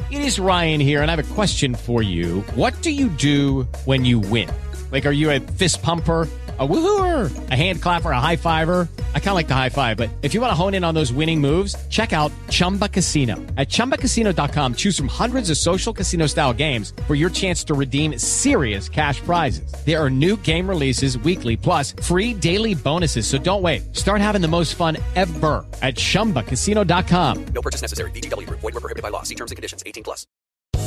It is Ryan here, and I have a question for you. What do you do when you win? Like, are you a fist pumper, a woohooer, a hand clapper, a high fiver? I kind of like the high five, but if you want to hone in on those winning moves, check out Chumba Casino. At ChumbaCasino.com, choose from hundreds of social casino-style games for your chance to redeem serious cash prizes. There are new game releases weekly, plus free daily bonuses. So don't wait. Start having the most fun ever at ChumbaCasino.com. No purchase necessary. VGW Group. Void where prohibited by law. See terms and conditions. 18+.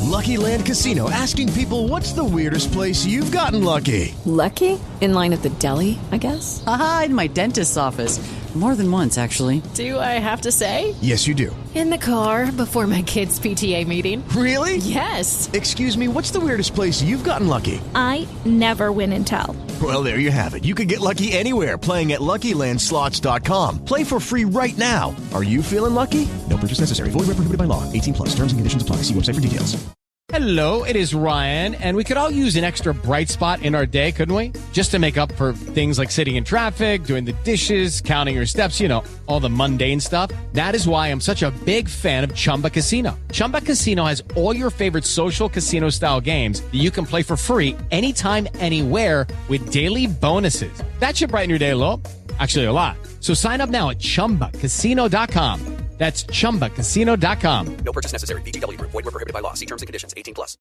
Lucky Land Casino, asking people, what's the weirdest place you've gotten lucky? Lucky? In line at the deli, I guess? Aha, in my dentist's office. More than once, actually. Do I have to say? Yes, you do. In the car before my kids' PTA meeting. Really? Yes. Excuse me, what's the weirdest place you've gotten lucky? I never win and tell. Well, there you have it. You can get lucky anywhere, playing at LuckyLandSlots.com. Play for free right now. Are you feeling lucky? No purchase necessary. Void where prohibited by law. 18+. Terms and conditions apply. See website for details. Hello, it is Ryan, and we could all use an extra bright spot in our day, couldn't we? Just to make up for things like sitting in traffic, doing the dishes, counting your steps, you know, all the mundane stuff. That is why I'm such a big fan of Chumba Casino. Chumba Casino has all your favorite social casino-style games that you can play for free anytime, anywhere with daily bonuses. That should brighten your day a little. Actually, a lot. So sign up now at ChumbaCasino.com. That's ChumbaCasino.com. No purchase necessary. VGW Group. Void where prohibited by law. See terms and conditions. 18+.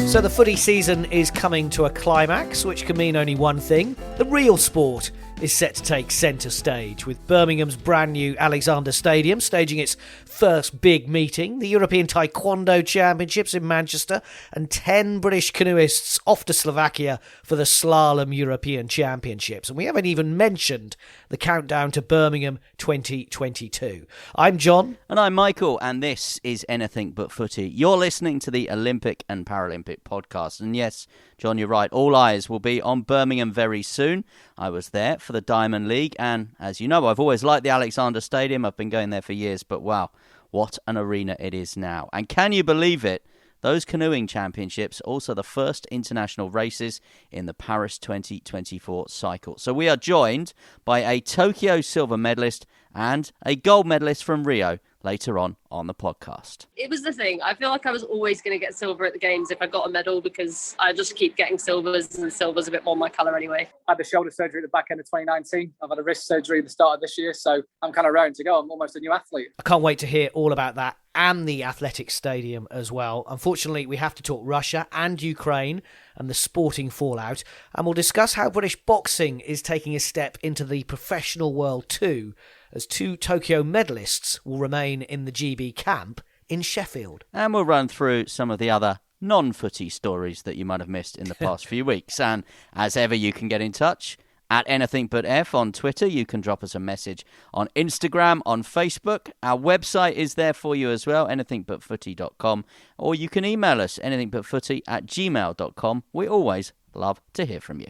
So the footy season is coming to a climax, which can mean only one thing. The real sport is set to take centre stage, with Birmingham's brand new Alexander Stadium staging its first big meeting, the European Taekwondo Championships in Manchester, and 10 British canoeists off to Slovakia for the Slalom European Championships. And we haven't even mentioned the countdown to Birmingham 2022. I'm John. And I'm Michael, and this is Anything But Footy. You're listening to the Olympic and Paralympic podcast. And yes, John, you're right. All eyes will be on Birmingham very soon. I was there for the Diamond League, and as you know, I've always liked the Alexander Stadium. I've been going there for years, but wow, what an arena it is now. And can you believe it? Those canoeing championships, also the first international races in the Paris 2024 cycle. So we are joined by a Tokyo silver medalist and a gold medalist from Rio later on the podcast. It was the thing. I feel like I was always going to get silver at the games if I got a medal, because I just keep getting silvers, and silver's a bit more my colour anyway. I had the shoulder surgery at the back end of 2019. I've had a wrist surgery at the start of this year, so I'm kind of raring to go. I'm almost a new athlete. I can't wait to hear all about that and the athletics stadium as well. Unfortunately, we have to talk Russia and Ukraine and the sporting fallout, and we'll discuss how British boxing is taking a step into the professional world too, as 2 Tokyo medalists will remain in the GB camp in Sheffield. And we'll run through some of the other non-footy stories that you might have missed in the past few weeks. And as ever, you can get in touch at Anything But F on Twitter. You can drop us a message on Instagram, on Facebook. Our website is there for you as well, anythingbutfooty.com. Or you can email us, anythingbutfooty@gmail.com. We always love to hear from you.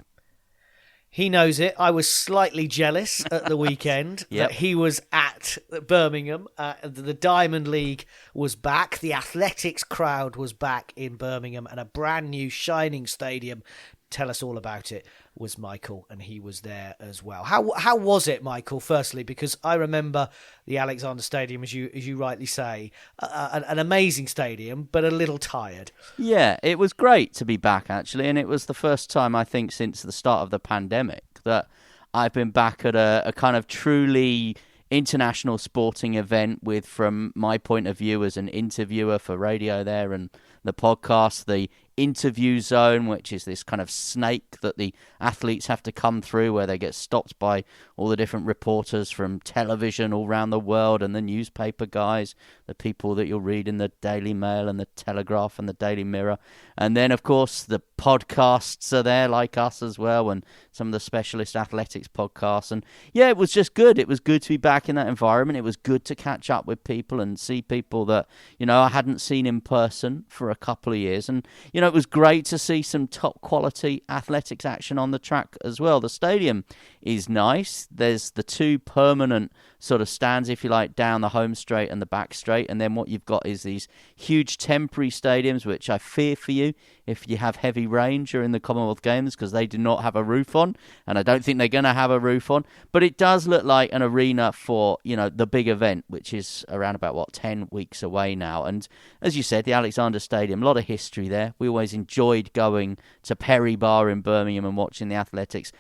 He knows it. I was slightly jealous at the weekend that he was at Birmingham. The Diamond League was back. The athletics crowd was back in Birmingham, and a brand new shining stadium. Tell us all about it was Michael, and he was there as well. How was it, Michael, firstly? Because I remember the Alexander Stadium, as you rightly say, an amazing stadium, but a little tired. Yeah, it was great to be back, actually, and it was the first time, I think, since the start of the pandemic that I've been back at a kind of truly international sporting event with, from my point of view as an interviewer for radio there and the podcast, the interview zone, which is this kind of snake that the athletes have to come through, where they get stopped by all the different reporters from television all around the world, and the newspaper guys, the people that you'll read in the Daily Mail and the Telegraph and the Daily Mirror. And then, of course, the podcasts are there, like us as well, and some of the specialist athletics podcasts. And yeah, it was just good. It was good to be back in that environment. It was good to catch up with people and see people that, you know, I hadn't seen in person for a couple of years. And, you know, it was great to see some top quality athletics action on the track as well. The stadium is nice. There's the two permanent sort of stands, if you like, down the home straight and the back straight, and then what you've got is these huge temporary stadiums, which I fear for you if you have heavy rain during the Commonwealth Games, because they do not have a roof on, and I don't think they're going to have a roof on. But it does look like an arena for, you know, the big event, which is around about 10 weeks away now. And as you said, the Alexander Stadium, a lot of history there. We always enjoyed going to Perry Bar in Birmingham and watching the athletics.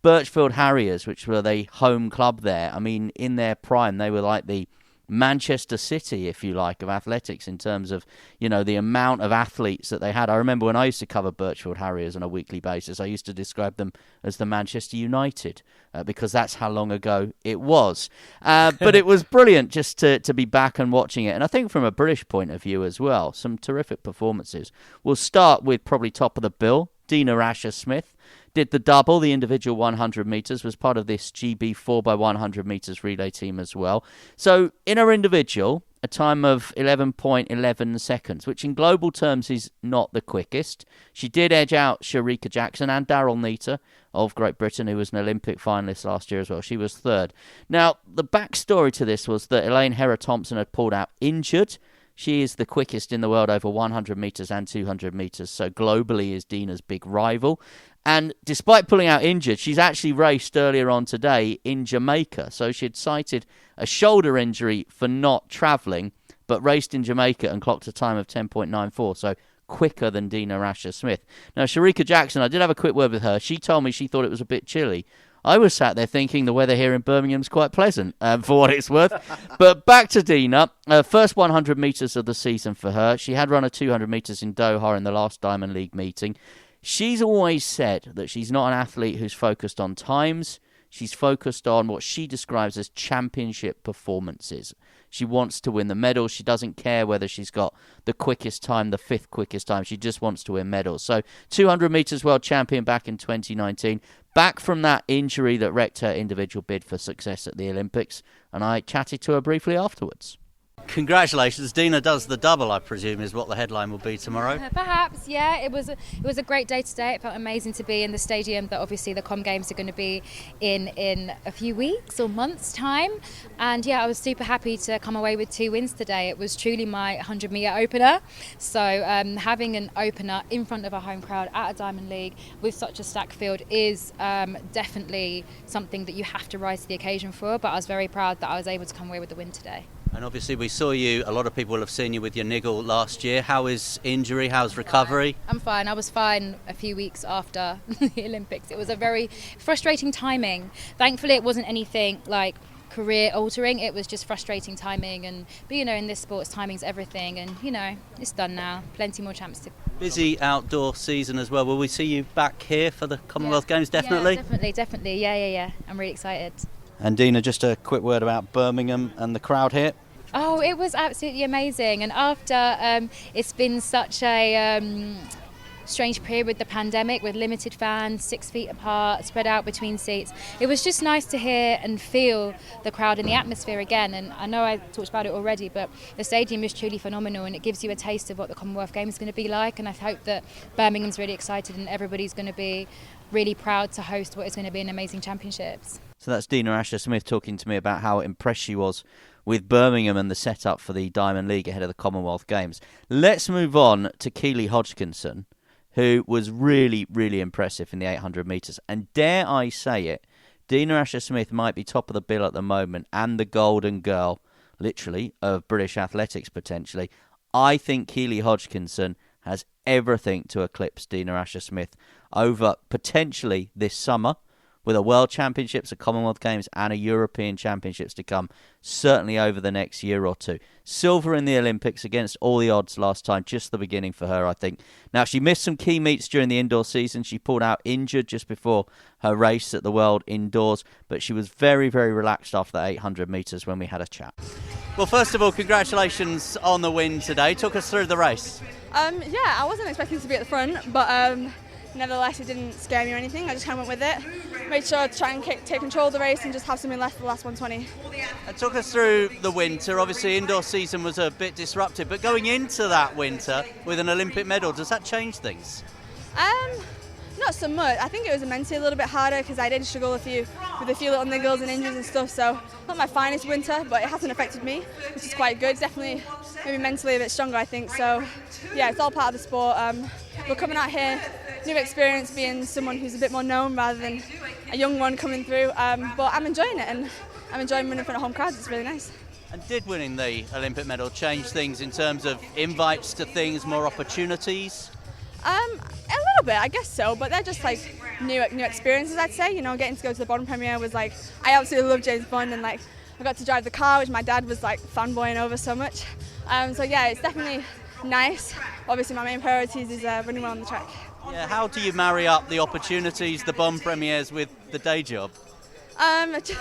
Birchfield Harriers, which were the home club there, I mean, in their prime, they were like the Manchester City, if you like, of athletics in terms of, you know, the amount of athletes that they had. I remember when I used to cover Birchfield Harriers on a weekly basis, I used to describe them as the Manchester United because that's how long ago it was. But it was brilliant just to be back and watching it. And I think from a British point of view as well, some terrific performances. We'll start with probably top of the bill, Dina Asher Smith. Did the double, the individual 100 metres, was part of this GB 4x100 metres relay team as well. So in her individual, a time of 11.11 seconds, which in global terms is not the quickest. She did edge out Sharika Jackson and Daryl Neater of Great Britain, who was an Olympic finalist last year as well. She was third. Now, the backstory to this was that Elaine Thompson had pulled out injured. She is the quickest in the world over 100 metres and 200 metres, so globally is Dina's big rival. And despite pulling out injured, she's actually raced earlier on today in Jamaica. So she had cited a shoulder injury for not travelling, but raced in Jamaica and clocked a time of 10.94, so quicker than Dina Asher Smith. Now, Sharika Jackson, I did have a quick word with her. She told me she thought it was a bit chilly. I was sat there thinking the weather here in Birmingham is quite pleasant, for what it's worth. But back to Dina. First 100 metres of the season for her. She had run a 200 metres in Doha in the last Diamond League meeting. She's always said that she's not an athlete who's focused on times. She's focused on what she describes as championship performances. She wants to win the medals. She doesn't care whether she's got the quickest time, the fifth quickest time. She just wants to win medals. So 200 metres world champion back in 2019. Back from that injury that wrecked her individual bid for success at the Olympics. And I chatted to her briefly afterwards. Congratulations. Dina does the double, I presume, is what the headline will be tomorrow. Perhaps, yeah. It was a great day today. It felt amazing to be in the stadium that obviously the Com Games are going to be in a few weeks or months' time. And yeah, I was super happy to come away with 2 wins today. It was truly my 100-metre opener. So having an opener in front of a home crowd at a Diamond League with such a stacked field is definitely something that you have to rise to the occasion for. But I was very proud that I was able to come away with the win today. And obviously we saw you, a lot of people will have seen you with your niggle last year. How is injury? How's recovery? I'm fine. I was fine a few weeks after the Olympics. It was a very frustrating timing. Thankfully it wasn't anything like career altering. It was just frustrating timing. But you know, in this sport, timing's everything. And you know, it's done now. Plenty more champs to... Busy outdoor season as well. Will we see you back here for the Commonwealth Games? Definitely? Yeah, definitely. Yeah. I'm really excited. And Dina, just a quick word about Birmingham and the crowd here. Oh, it was absolutely amazing. And after it's been such a strange period with the pandemic, with limited fans, 6 feet apart, spread out between seats, it was just nice to hear and feel the crowd and the atmosphere again. And I know I talked about it already, but the stadium is truly phenomenal and it gives you a taste of what the Commonwealth Games is going to be like. And I hope that Birmingham's really excited and everybody's going to be really proud to host what is going to be an amazing championships. So that's Dina Asher Smith talking to me about how impressed she was with Birmingham and the setup for the Diamond League ahead of the Commonwealth Games. Let's move on to Keely Hodgkinson, who was really, really impressive in the 800 metres. And dare I say it, Dina Asher Smith might be top of the bill at the moment and the golden girl, literally, of British athletics potentially. I think Keely Hodgkinson has everything to eclipse Dina Asher Smith over potentially this summer, with a World Championships, a Commonwealth Games and a European Championships to come, certainly over the next year or two. Silver in the Olympics against all the odds last time, just the beginning for her, I think. Now, she missed some key meets during the indoor season. She pulled out injured just before her race at the World Indoors, but she was very, very relaxed after that 800 metres when we had a chat. Well, first of all, congratulations on the win today. Talk us through the race. Yeah, I wasn't expecting to be at the front, but nevertheless, it didn't scare me or anything. I just kind of went with it. Made sure to try and take control of the race and just have something left for the last 120. And talk us through the winter. Obviously, indoor season was a bit disrupted, but going into that winter with an Olympic medal, does that change things? Not so much. I think it was mentally a little bit harder because I did struggle with a few little niggles and injuries and stuff. So not my finest winter, but it hasn't affected me, which is quite good. It's definitely maybe mentally a bit stronger, I think. So yeah, it's all part of the sport. We're coming out here, new experience, being someone who's a bit more known rather than a young one coming through. But I'm enjoying it, and I'm enjoying running in front of home crowds. It's really nice. And did winning the Olympic medal change things in terms of invites to things, more opportunities? A little bit, I guess so, but they're just like new experiences, I'd say. You know, getting to go to the Bond premiere was like, I absolutely love James Bond, and like I got to drive the car, which my dad was like fanboying over so much. So yeah, it's definitely nice. Obviously my main priorities is running well on the track. Yeah, how do you marry up the opportunities, the Bond premieres with the day job?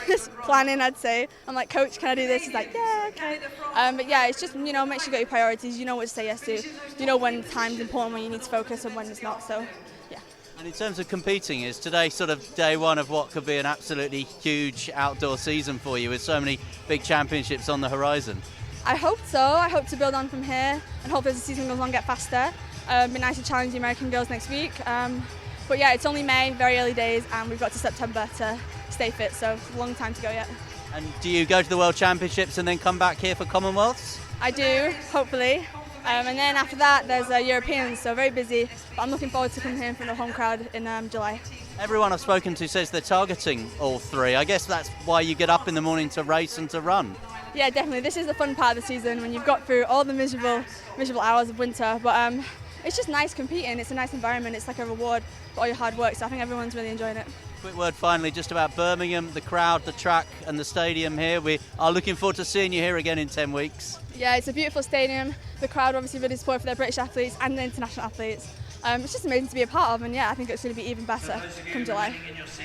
Just planning, I'd say. I'm like, coach, can I do this? He's like, yeah, okay. But yeah, it's just, you know, make sure you got your priorities. You know what to say yes to. You know when time's important, when you need to focus, and when it's not. So, yeah. And in terms of competing, is today sort of day one of what could be an absolutely huge outdoor season for you with so many big championships on the horizon? I hope so. I hope to build on from here, and hope as the season goes on, get faster. It'd be nice to challenge the American girls next week. But yeah, it's only May, very early days, and we've got to September to stay fit, so it's a long time to go yet. And do you go to the World Championships and then come back here for Commonwealths? I do, hopefully. And then after that, there's Europeans, so very busy. But I'm looking forward to coming here in front of home crowd in July. Everyone I've spoken to says they're targeting all three. I guess that's why you get up in the morning to race and to run. Yeah, definitely. This is the fun part of the season when you've got through all the miserable hours of winter. But it's just nice competing. It's a nice environment. It's like a reward for all your hard work. So I think everyone's really enjoying it. Quick word finally just about Birmingham, the crowd, the track and the stadium here. We are looking forward to seeing you here again in 10 weeks. Yeah, it's a beautiful stadium. The crowd obviously really supportive for their British athletes and the international athletes. It's just amazing to be a part of, and yeah, I think it's going to be even better come July.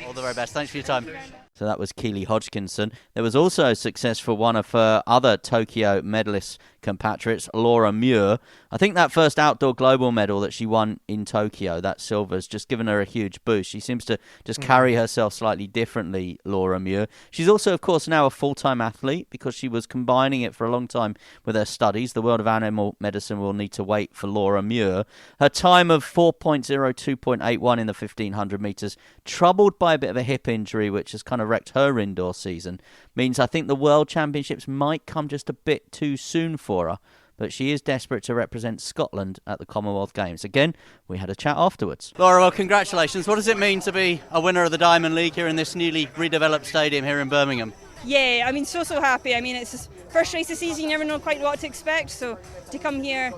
All the very best. Thanks for your time. So that was Keely Hodgkinson. There was also success for one of her other Tokyo medalist compatriots, Laura Muir. I think that first outdoor global medal that she won in Tokyo, that silver, has just given her a huge boost. She seems to just carry herself slightly differently, Laura Muir. She's also, of course, now a full-time athlete because she was combining it for a long time with her studies. The world of animal medicine will need to wait for Laura Muir. Her time of 4.02.81 in the 1500 metres, troubled by a bit of a hip injury, which has kind of wrecked her indoor season, means I think the World Championships might come just a bit too soon for her, but she is desperate to represent Scotland at the Commonwealth Games. Again, we had a chat afterwards. Laura, well, congratulations. What does it mean to be a winner of the Diamond League here in this newly redeveloped stadium here in Birmingham? Yeah, I mean, so happy. I mean, it's just first race of the season, you never know quite what to expect, so to come here,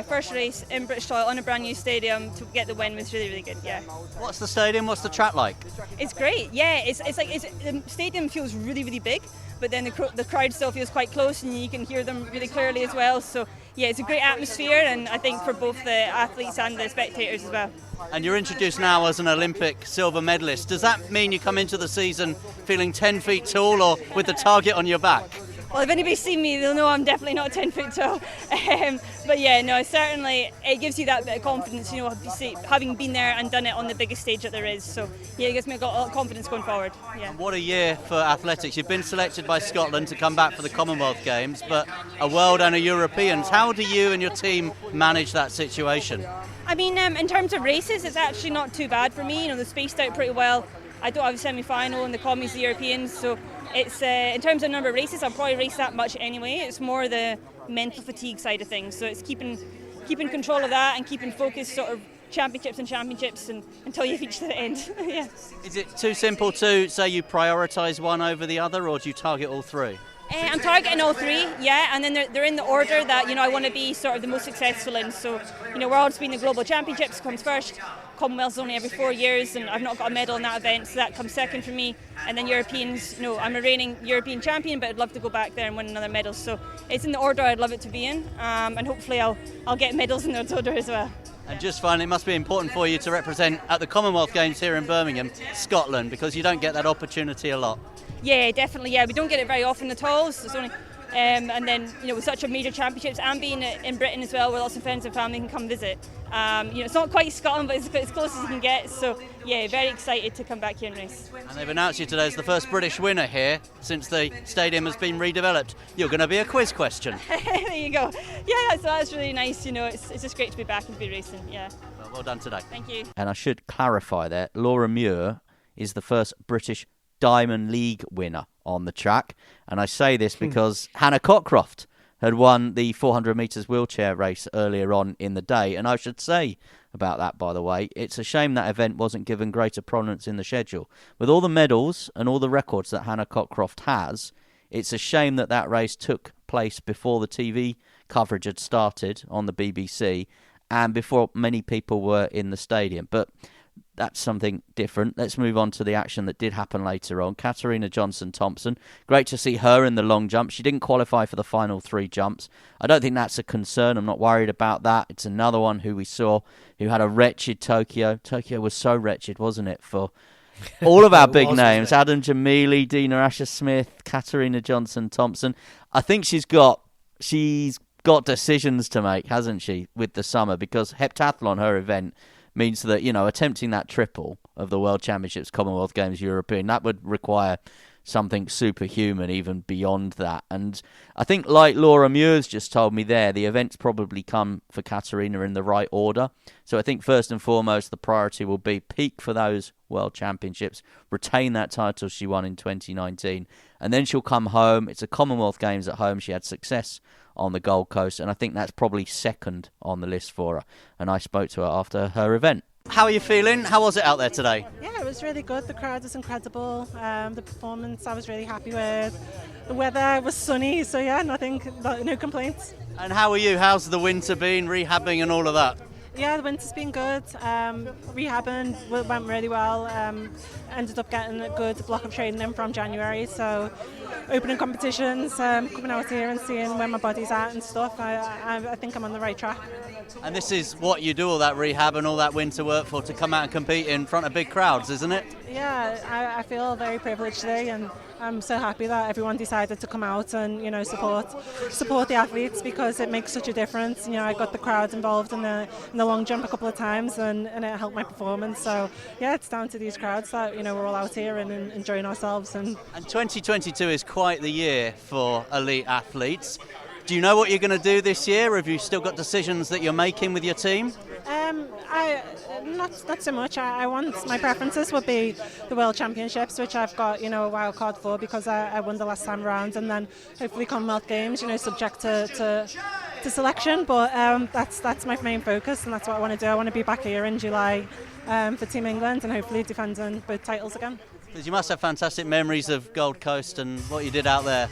first race in British soil on a brand new stadium to get the win was really, really good, yeah. What's the stadium, what's the track like? It's great, yeah, the stadium feels really, really big, but then the crowd still feels quite close and you can hear them really clearly as well, so yeah, it's a great atmosphere, and I think for both the athletes and the spectators as well. And you're introduced now as an Olympic silver medalist. Does that mean you come into the season feeling 10 feet tall or with the target on your back? Well, if anybody's seen me, they'll know I'm definitely not 10 foot tall. But yeah, no, certainly it gives you that bit of confidence, you know, having been there and done it on the biggest stage that there is. So yeah, it gives me a lot of confidence going forward. Yeah. What a year for athletics. You've been selected by Scotland to come back for the Commonwealth Games, but a World and a Europeans. How do you and your team manage that situation? I mean, in terms of races, it's actually not too bad for me. You know, they're spaced out pretty well. I don't have a semi-final in the Commies, the Europeans, so it's in terms of number of races, I'll probably race that much anyway. It's more the mental fatigue side of things, so it's keeping control of that and keeping focused, sort of championships and until you reach the end. Yeah. Is it too simple to say you prioritise one over the other, or do you target all three? I'm targeting all three, yeah, and then they're in the order that, you know, I want to be sort of the most successful in. So, you know, World's been the Global Championships comes first, Commonwealth's only every 4 years, and I've not got a medal in that event, so that comes second for me. And then Europeans, you know, I'm a reigning European champion, but I'd love to go back there and win another medal. So it's in the order I'd love it to be in, and hopefully I'll get medals in that order as well. And just finally, it must be important for you to represent at the Commonwealth Games here in Birmingham, Scotland, because you don't get that opportunity a lot. Yeah, definitely. Yeah, we don't get it very often at all. So it's only, and then, you know, with such a major championships and being in Britain as well, where lots of friends and family can come visit, It's not quite Scotland, but it's as close as you can get. So, yeah, very excited to come back here and race. And they've announced you today as the first British winner here since the stadium has been redeveloped. You're going to be a quiz question. There you go. Yeah, so that's really nice. It's just great to be back and to be racing. Yeah. Well done today. Thank you. And I should clarify that Laura Muir is the first British Diamond League winner on the track. And I say this because Hannah Cockcroft had won the 400 metres wheelchair race earlier on in the day. And I should say about that, by the way, it's a shame that event wasn't given greater prominence in the schedule. With all the medals and all the records that Hannah Cockcroft has, it's a shame that that race took place before the TV coverage had started on the BBC and before many people were in the stadium. But that's something different. Let's move on to the action that did happen later on. Katerina Thompson. Great to see her in the long jump. She didn't qualify for the final 3 jumps. I don't think that's a concern. I'm not worried about that. It's another one who we saw who had a wretched Tokyo. Tokyo was so wretched, wasn't it, for all of our big names. Adam Jamili, Dina Asher Smith, Katerina Thompson. I think she's got decisions to make, hasn't she, with the summer, because heptathlon, her event, means that, attempting that triple of the World Championships, Commonwealth Games, European, that would require something superhuman even beyond that. And I think, like Laura Muir's just told me there, the events probably come for Katerina in the right order. So I think first and foremost, the priority will be peak for those World Championships, retain that title she won in 2019, and then she'll come home. It's a Commonwealth Games at home. She had success on the Gold Coast, and I think that's probably second on the list for her. And I spoke to her after her event. How are you feeling? How was it out there today? Yeah, it was really good. The crowd was incredible. The performance I was really happy with. The weather was sunny, so yeah, no complaints. And how are you? How's the winter been, rehabbing and all of that? Yeah, the winter's been good. Rehabbing went really well. Ended up getting a good block of training in from January, so opening competitions, coming out here and seeing where my body's at and stuff. I think I'm on the right track. And this is what you do all that rehab and all that winter work for, to come out and compete in front of big crowds, isn't it? Yeah, I feel very privileged today, and I'm so happy that everyone decided to come out and support the athletes, because it makes such a difference. I got the crowd involved in the long jump a couple of times, and it helped my performance. So yeah, it's down to these crowds that we're all out here and enjoying ourselves. And 2022 is quite the year for elite athletes. Do you know what you're going to do this year? Have you still got decisions that you're making with your team? Not so much. My preferences would be the World Championships, which I've got a wild card for, because I won the last time around, and then hopefully Commonwealth Games, subject to selection. But that's my main focus, and that's what I want to do. I want to be back here in July for Team England, and hopefully defending both titles again. Because you must have fantastic memories of Gold Coast and what you did out there.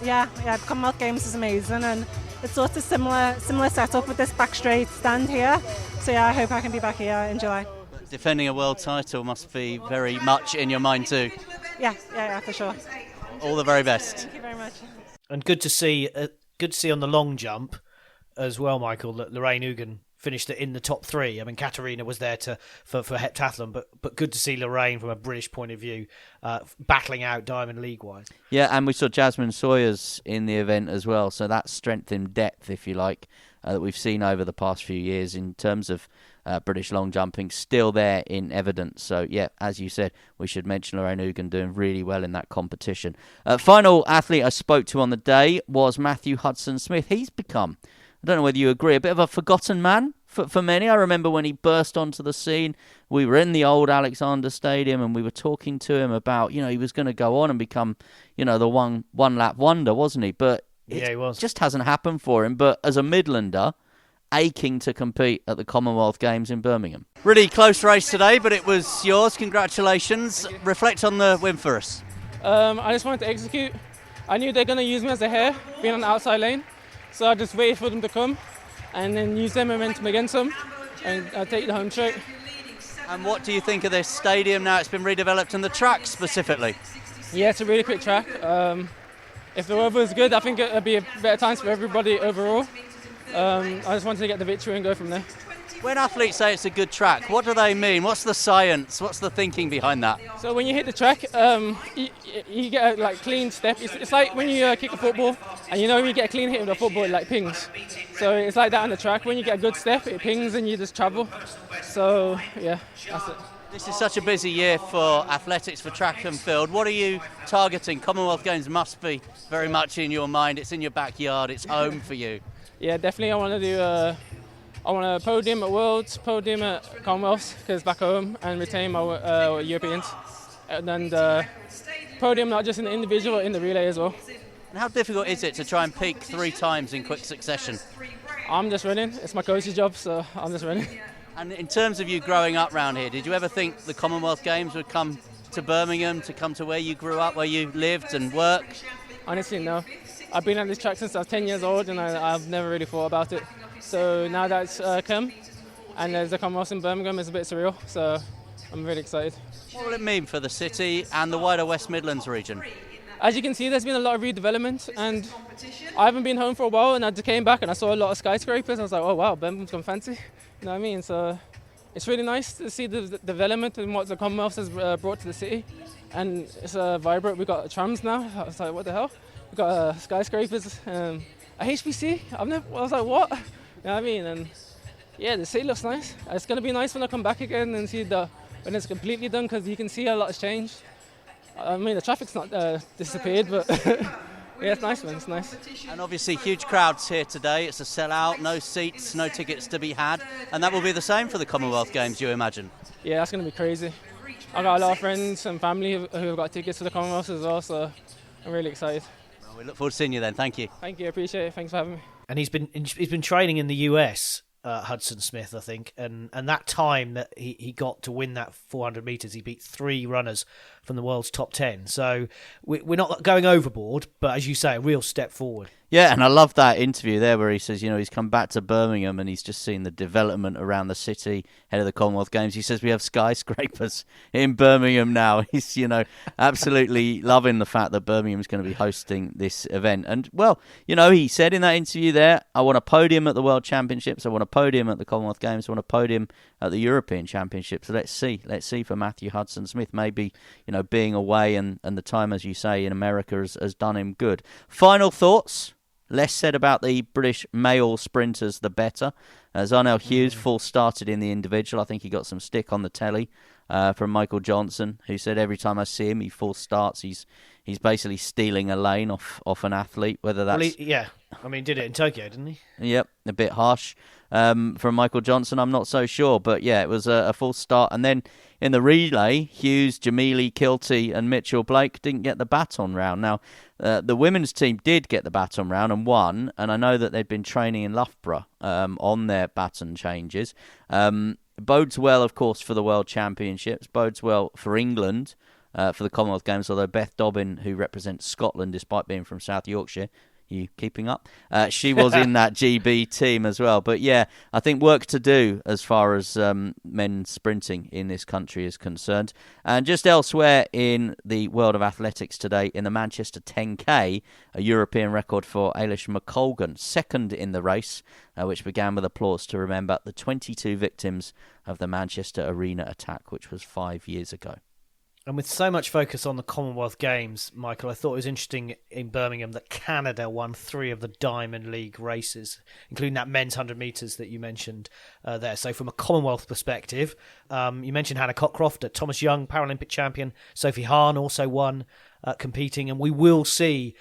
Yeah, Commonwealth Games is amazing, and it's sort of similar setup with this back straight stand here. So yeah, I hope I can be back here in July. Defending a world title must be very much in your mind too. Yeah, for sure. All the very best. Thank you very much. And good to see on the long jump as well, Michael, that Lorraine Ugan finished it in the top 3. I mean, Katerina was there for heptathlon, but good to see Lorraine from a British point of view battling out Diamond League-wise. Yeah, and we saw Jasmine Sawyers in the event as well, so that's strength in depth, if you like, that we've seen over the past few years in terms of British long jumping, still there in evidence. So, yeah, as you said, we should mention Lorraine Ugan doing really well in that competition. Final athlete I spoke to on the day was Matthew Hudson Smith. He's become, I don't know whether you agree, a bit of a forgotten man for many. I remember when he burst onto the scene, we were in the old Alexander Stadium and we were talking to him about, he was going to go on and become, the one-lap wonder, wasn't he? But yeah, he was. Just hasn't happened for him. But as a Midlander, aching to compete at the Commonwealth Games in Birmingham. Really close race today, but it was yours. Congratulations. Reflect on the win for us. I just wanted to execute. I knew they're going to use me as a hare, being on the outside lane. So I just waited for them to come and then use their momentum against them and take the home straight. And what do you think of this stadium now it's been redeveloped and the track specifically? Yeah, it's a really quick track. If the weather was good, I think it would be a better time for everybody overall. I just wanted to get the victory and go from there. When athletes say it's a good track, what do they mean? What's the science? What's the thinking behind that? So when you hit the track, you get a clean step. It's like when you kick a football, and when you get a clean hit with a football, it pings. So it's like that on the track. When you get a good step, it pings and you just travel. So yeah, that's it. This is such a busy year for athletics, for track and field. What are you targeting? Commonwealth Games must be very much in your mind. It's in your backyard. It's home for you. Yeah, definitely. I want to do. I want a podium at Worlds, podium at Commonwealths, because back home, and retain my Europeans. And podium not just in the individual, in the relay as well. And how difficult is it to try and peak 3 times in quick succession? I'm just running. It's my coach's job, so I'm just running. And in terms of you growing up round here, did you ever think the Commonwealth Games would come to Birmingham, to come to where you grew up, where you lived and worked? Honestly, no. I've been on this track since I was 10 years old, and I've never really thought about it. So now that it's come, and there's a Commonwealth in Birmingham, it's a bit surreal, so I'm really excited. What will it mean for the city and the wider West Midlands region? As you can see, there's been a lot of redevelopment, and I haven't been home for a while, and I just came back and I saw a lot of skyscrapers. I was like, oh wow, Birmingham's gone fancy. You know what I mean? So it's really nice to see the development and what the Commonwealth has brought to the city, and it's vibrant. We've got trams now. I was like, what the hell? We've got skyscrapers, a HPC. I was like, what? You know what I mean? And yeah, the city looks nice. It's going to be nice when I come back again and see when it's completely done, because you can see a lot has changed. I mean, the traffic's not disappeared, but yeah, it's nice, man. It's nice. And obviously, huge crowds here today. It's a sellout, no seats, no tickets to be had, and that will be the same for the Commonwealth Games, you imagine? Yeah, that's going to be crazy. I've got a lot of friends and family who have got tickets for the Commonwealth as well, so I'm really excited. Well, we look forward to seeing you then. Thank you. Thank you. I appreciate it. Thanks for having me. And he's been training in the US, Hudson Smith, I think, and that time that he got to win that 400 metres, he beat 3 runners from the world's top 10. So we're not going overboard, but as you say, a real step forward. Yeah, and I love that interview there where he says, he's come back to Birmingham and he's just seen the development around the city ahead of the Commonwealth Games. He says we have skyscrapers in Birmingham now. He's, absolutely loving the fact that Birmingham's going to be hosting this event. And, well, he said in that interview there, I want a podium at the World Championships, I want a podium at the Commonwealth Games, I want a podium at the European Championships. So let's see for Matthew Hudson Smith. Maybe, being away and the time, as you say, in America has done him good. Final thoughts? Less said about the British male sprinters, the better. Zarnell Hughes full started in the individual. I think he got some stick on the telly from Michael Johnson, who said every time I see him, he full starts. He's basically stealing a lane off an athlete, whether that's... Well, he did it in Tokyo, didn't he? Yep, a bit harsh from Michael Johnson. I'm not so sure, but yeah, it was a full start. And then in the relay, Hughes, Jamili, Kilty and Mitchell Blake didn't get the baton round. Now, the women's team did get the baton round and won, and I know that they'd been training in Loughborough on their baton changes. Bodes well, of course, for the World Championships, bodes well for England for the Commonwealth Games, although Beth Dobbin, who represents Scotland despite being from South Yorkshire, you keeping up? She was in that GB team as well. But yeah, I think work to do as far as men's sprinting in this country is concerned. And just elsewhere in the world of athletics today, in the Manchester 10K, a European record for Ailish McColgan, second in the race, which began with applause to remember the 22 victims of the Manchester Arena attack, which was 5 years ago. And with so much focus on the Commonwealth Games, Michael, I thought it was interesting in Birmingham that Canada won 3 of the Diamond League races, including that men's 100 metres that you mentioned there. So from a Commonwealth perspective, you mentioned Hannah Cockcroft, Thomas Young, Paralympic champion, Sophie Hahn also won competing, and we will see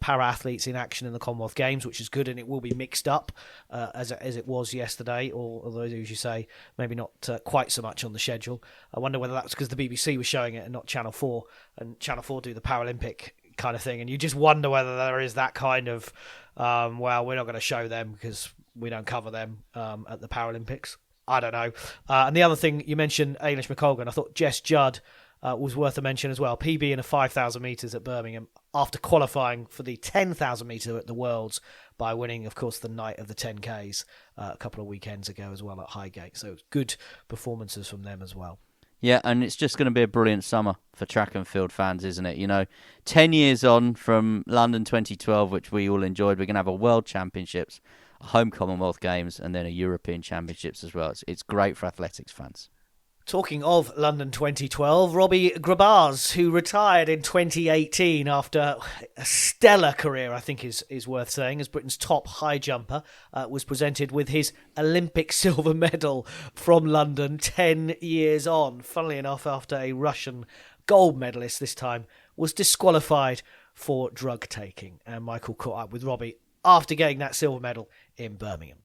para-athletes in action in the Commonwealth Games, which is good, and it will be mixed up as it was yesterday, although, as you say, maybe not quite so much on the schedule. I wonder whether that's because the BBC was showing it and not Channel 4, and Channel 4 do the Paralympic kind of thing, and you just wonder whether there is that kind of, well, we're not going to show them because we don't cover them at the Paralympics. I don't know. And the other thing, you mentioned Ailish McColgan. I thought Jess Judd was worth a mention as well. PB in the 5,000 metres at Birmingham after qualifying for the 10,000 metre at the Worlds by winning, of course, the night of the 10Ks a couple of weekends ago as well at Highgate. So good performances from them as well. Yeah, and it's just going to be a brilliant summer for track and field fans, isn't it? 10 years on from London 2012, which we all enjoyed, we're going to have a World Championships a home Commonwealth Games, and then a European Championships as well. It's great for athletics fans. Talking of London 2012, Robbie Grabarz, who retired in 2018 after a stellar career, I think is worth saying, as Britain's top high jumper, was presented with his Olympic silver medal from London 10 years on. Funnily enough, after a Russian gold medalist this time was disqualified for drug taking. And Michael caught up with Robbie after getting that silver medal in Birmingham.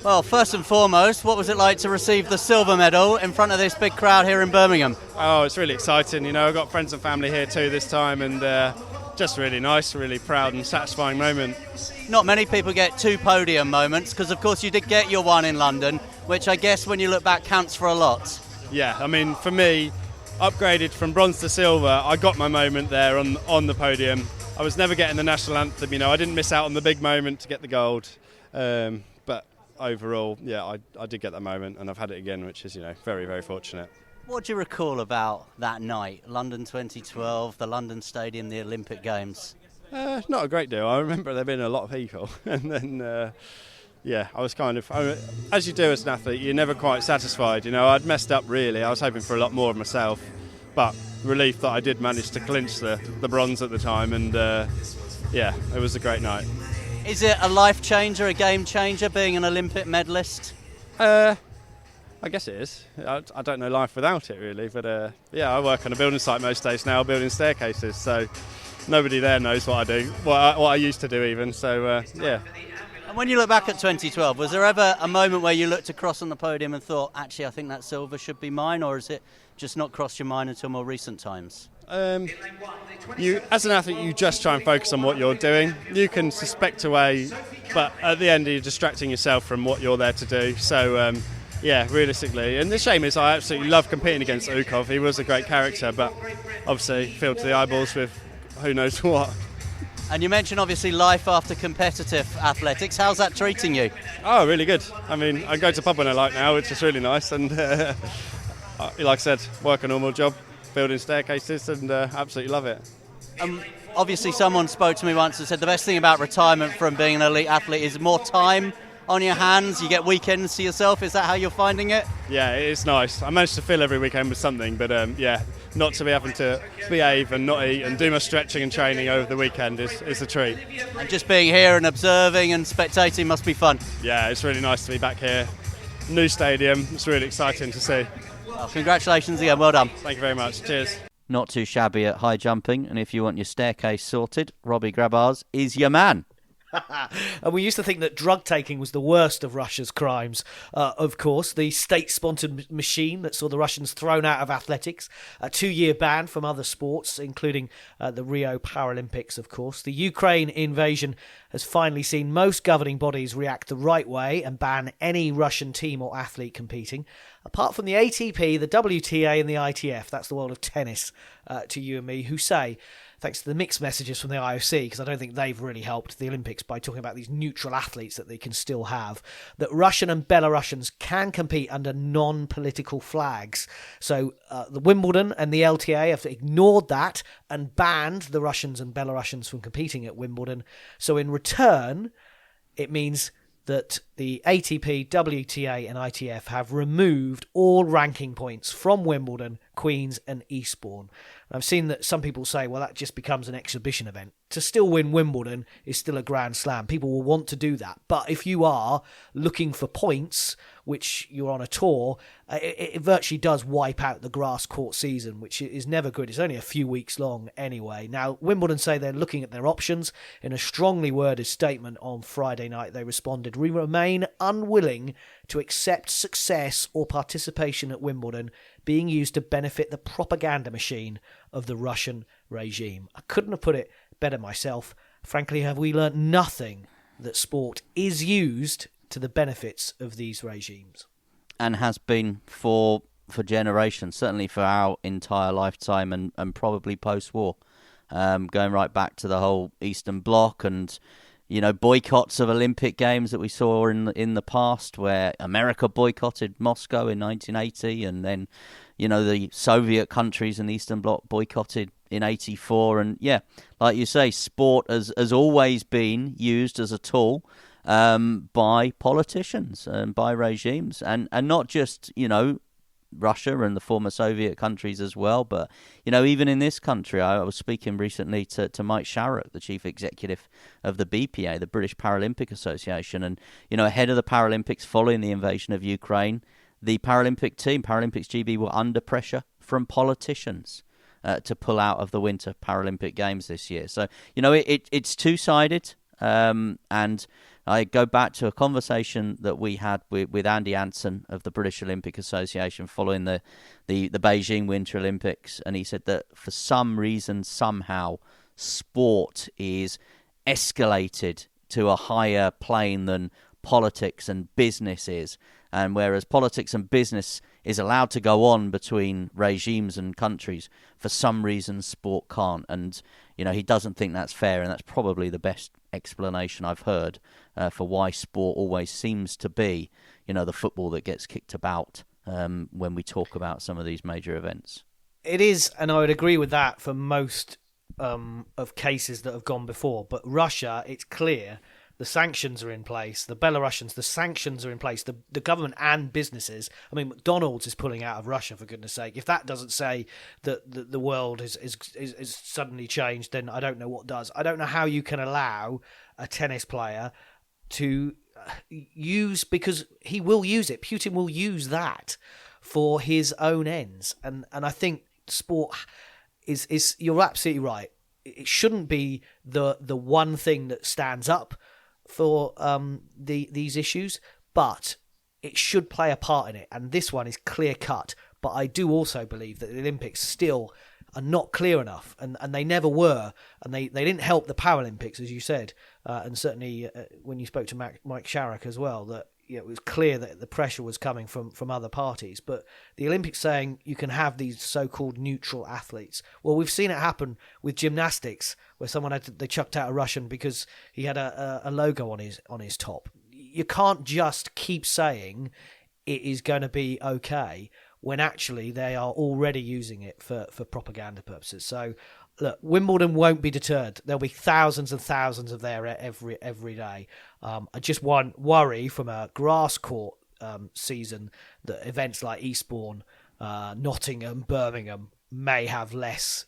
Well, first and foremost, what was it like to receive the silver medal in front of this big crowd here in Birmingham? Oh, it's really exciting. I've got friends and family here too this time, and just really nice, really proud and satisfying moment. Not many people get 2 podium moments, because of course you did get your one in London, which I guess when you look back counts for a lot. Yeah, I mean, for me, upgraded from bronze to silver, I got my moment there on the podium. I was never getting the national anthem, I didn't miss out on the big moment to get the gold. But overall, yeah, I did get that moment, and I've had it again, which is, very, very fortunate. What do you recall about that night, London 2012, the London Stadium, the Olympic Games? Not a great deal. I remember there being a lot of people, and then, I was as you do as an athlete, you're never quite satisfied. I'd messed up really. I was hoping for a lot more of myself, but relief that I did manage to clinch the bronze at the time, and it was a great night. Is it a life changer, a game changer, being an Olympic medalist? I guess it is. I don't know life without it really, but I work on a building site most days now, building staircases, so nobody there knows what I do, what I used to do even, so yeah. And when you look back at 2012, was there ever a moment where you looked across on the podium and thought, actually I think that silver should be mine, or has it just not crossed your mind until more recent times? You, as an athlete, you just try and focus on what you're doing. You can suspect away, but at the end you're distracting yourself from what you're there to do. So, realistically. And the shame is I absolutely love competing against Ukov. He was a great character, but obviously filled to the eyeballs with who knows what. And you mentioned obviously life after competitive athletics. How's that treating you? Oh, really good. I mean, I go to the pub when I like now, which is really nice. And like I said, work a normal job, building staircases, and absolutely love it. Obviously someone spoke to me once and said the best thing about retirement from being an elite athlete is more time on your hands. You get weekends to yourself. Is that how you're finding it? Yeah, it's nice. I managed to fill every weekend with something, but not to be having to behave and not eat and do my stretching and training over the weekend is a treat. And just being here and observing and spectating must be fun. Yeah, it's really nice to be back here. New stadium. It's really exciting to see. Well, congratulations again. Well done. Thank you very much. Cheers. Not too shabby at high jumping, and if you want your staircase sorted, Robbie Grabarz is your man. And we used to think that drug taking was the worst of Russia's crimes. Of course, the state-sponsored machine that saw the Russians thrown out of athletics, a 2-year ban from other sports, including the Rio Paralympics, of course. The Ukraine invasion has finally seen most governing bodies react the right way and ban any Russian team or athlete competing. Apart from the ATP, the WTA and the ITF, that's the world of tennis to you and me, who say, thanks to the mixed messages from the IOC, because I don't think they've really helped the Olympics by talking about these neutral athletes that they can still have, that Russian and Belarusians can compete under non-political flags. So the Wimbledon and the LTA have ignored that and banned the Russians and Belarusians from competing at Wimbledon. So in return, it means that the ATP, WTA and ITF have removed all ranking points from Wimbledon, Queen's and Eastbourne. I've seen that some people say, well, that just becomes an exhibition event. To still win Wimbledon is still a Grand Slam. People will want to do that. But if you are looking for points, which you're on a tour, it virtually does wipe out the grass court season, which is never good. It's only a few weeks long anyway. Now, Wimbledon say they're looking at their options. In a strongly worded statement on Friday night, they responded, "We remain unwilling to accept success or participation at Wimbledon being used to benefit the propaganda machine of the Russian regime." I couldn't have put it better myself. Frankly, have we learnt nothing that sport is used to the benefits of these regimes? And has been for generations, certainly for our entire lifetime and probably post-war. Going right back to the whole Eastern Bloc and, boycotts of Olympic Games that we saw in the past, where America boycotted Moscow in 1980 and then, the Soviet countries in the Eastern Bloc boycotted in '84, and like you say, sport has always been used as a tool by politicians and by regimes, and not just Russia and the former Soviet countries as well, but even in this country. I was speaking recently to Mike Sharrock, the chief executive of the BPA, the British Paralympic Association, and ahead of the Paralympics following the invasion of Ukraine, the Paralympic team, Paralympics GB, were under pressure from politicians to pull out of the Winter Paralympic Games this year. So, it's two-sided, and I go back to a conversation that we had with Andy Anson of the British Olympic Association following the Beijing Winter Olympics, and he said that for some reason, somehow, sport is escalated to a higher plane than politics and business is. And whereas politics and business is allowed to go on between regimes and countries, for some reason sport can't. And, he doesn't think that's fair, and that's probably the best explanation I've heard for why sport always seems to be, the football that gets kicked about when we talk about some of these major events. It is, and I would agree with that for most of cases that have gone before. But Russia, it's clear. The sanctions are in place. The Belarusians, the sanctions are in place. The government and businesses. I mean, McDonald's is pulling out of Russia, for goodness sake. If that doesn't say that the world is suddenly changed, then I don't know what does. I don't know how you can allow a tennis player to use, because he will use it. Putin will use that for his own ends. And I think sport is you're absolutely right. It shouldn't be the one thing that stands up for these issues, but it should play a part in it, and this one is clear cut. But I do also believe that the Olympics still are not clear enough, and they never were, and they didn't help the Paralympics, as you said, and certainly when you spoke to Mike Sharrock as well, that it was clear that the pressure was coming from other parties. But the Olympics saying you can have these so-called neutral athletes. Well, we've seen it happen with gymnastics, where they chucked out a Russian because he had a logo on his top. You can't just keep saying it is going to be okay when actually they are already using it for propaganda purposes. So, look, Wimbledon won't be deterred. There'll be thousands and thousands of there every day. I just worry from a grass court season that events like Eastbourne, Nottingham, Birmingham may have less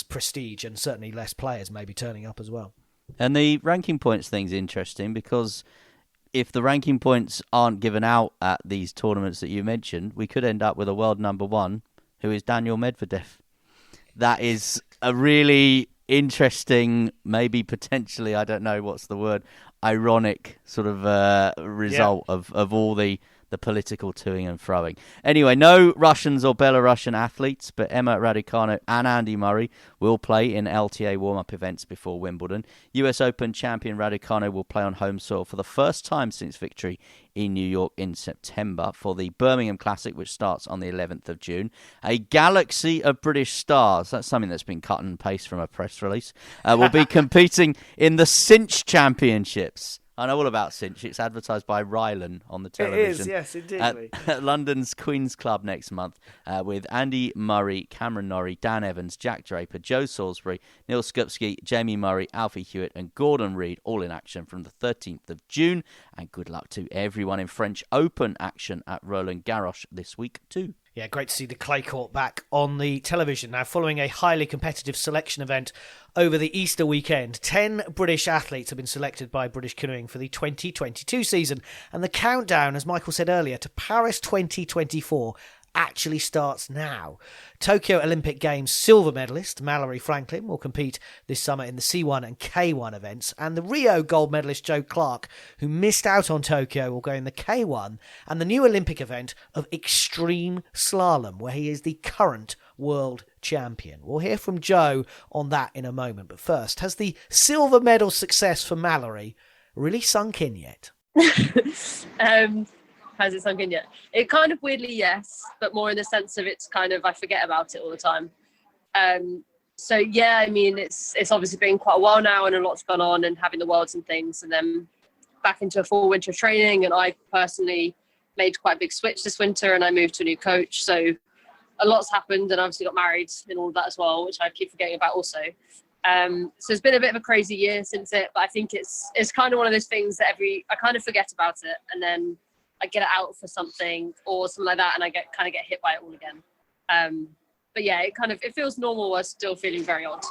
prestige, and certainly less players maybe turning up as well. And the ranking points thing's interesting, because if the ranking points aren't given out at these tournaments that you mentioned, we could end up with a world number one who is Daniel Medvedev. That is a really interesting, maybe potentially, I don't know what's the word, ironic sort of result of all the political toing and froing. Anyway, no Russians or Belarusian athletes, but Emma Raducanu and Andy Murray will play in LTA warm-up events before Wimbledon. US Open champion Raducanu will play on home soil for the first time since victory in New York in September for the Birmingham Classic, which starts on the 11th of June. A galaxy of British stars, that's something that's been cut and paste from a press release, will be competing in the Cinch Championships. I know all about Cinch. It's advertised by Rylan on the television. It is, yes, indeed. At London's Queen's Club next month, with Andy Murray, Cameron Norrie, Dan Evans, Jack Draper, Joe Salisbury, Neil Skupski, Jamie Murray, Alfie Hewitt and Gordon Reid all in action from the 13th of June. And good luck to everyone in French Open action at Roland Garros this week too. Yeah, great to see the clay court back on the television. Now, following a highly competitive selection event over the Easter weekend, 10 British athletes have been selected by British Canoeing for the 2022 season. And the countdown, as Michael said earlier, to Paris 2024 actually starts now. Tokyo Olympic Games silver medalist Mallory Franklin will compete this summer in the C1 and K1 events, and the Rio gold medalist Joe Clarke, who missed out on Tokyo, will go in the K1 and the new Olympic event of extreme slalom, where he is the current world champion. We'll hear from Joe on that in a moment, but first, has the silver medal success for Mallory really sunk in yet? Has it sunk in yet? It kind of weirdly, yes, but more in the sense of it's kind of, I forget about it all the time. So yeah, I mean, it's obviously been quite a while now, and a lot's gone on, and having the Worlds and things, and then back into a full winter of training. And I personally made quite a big switch this winter, and I moved to a new coach. So a lot's happened, and obviously got married and all of that as well, which I keep forgetting about also. So it's been a bit of a crazy year since it, but I think it's kind of one of those things that I kind of forget about it, and then I get it out for something or something like that, and I get hit by it all again. But yeah, it feels normal while still feeling very odd.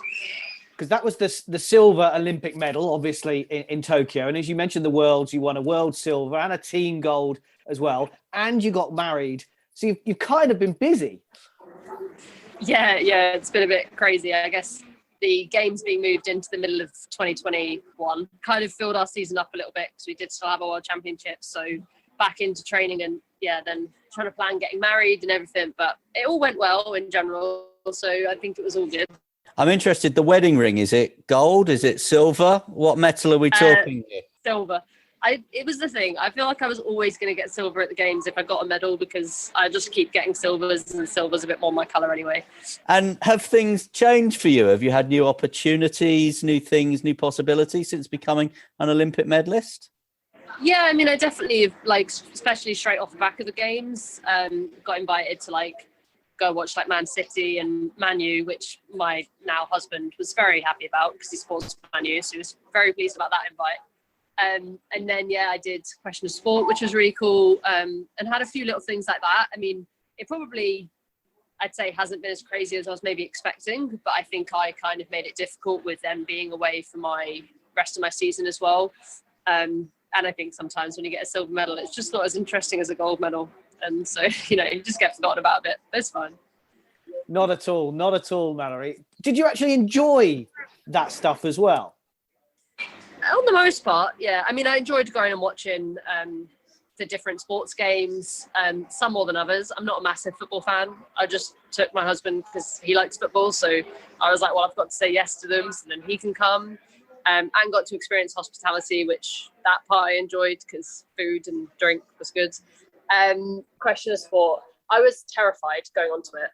Because that was the silver Olympic medal, obviously, in Tokyo. And as you mentioned, the Worlds, you won a world silver and a team gold as well. And you got married. So you've kind of been busy. Yeah, it's been a bit crazy. I guess the games being moved into the middle of 2021 kind of filled our season up a little bit because we did still have a World Championships. So back into training and, then trying to plan getting married and everything. But it all went well in general. So I think it was all good. I'm interested. The wedding ring, is it gold? Is it silver? What metal are we talking here? Silver. It was the thing. I feel like I was always going to get silver at the games if I got a medal because I just keep getting silvers, and silver's a bit more my colour anyway. And have things changed for you? Have you had new opportunities, new things, new possibilities since becoming an Olympic medalist? Yeah, I mean, I definitely, especially straight off the back of the games, got invited to, go watch Man City and Man U, which my now husband was very happy about because he supports Man U, so he was very pleased about that invite. And then I did Question of Sport, which was really cool, and had a few little things like that. I mean, it probably, I'd say, hasn't been as crazy as I was maybe expecting, but I think I kind of made it difficult with them being away for my rest of my season as well. And I think sometimes when you get a silver medal, it's just not as interesting as a gold medal. And so, you just get forgotten about a bit. It's fine. Not at all, Mallory. Did you actually enjoy that stuff as well? On the most part, yeah. I mean, I enjoyed going and watching the different sports games, some more than others. I'm not a massive football fan. I just took my husband because he likes football. So I was like, well, I've got to say yes to them so then he can come. And got to experience hospitality, which that part I enjoyed because food and drink was good. Question of Sport. I was terrified going onto it,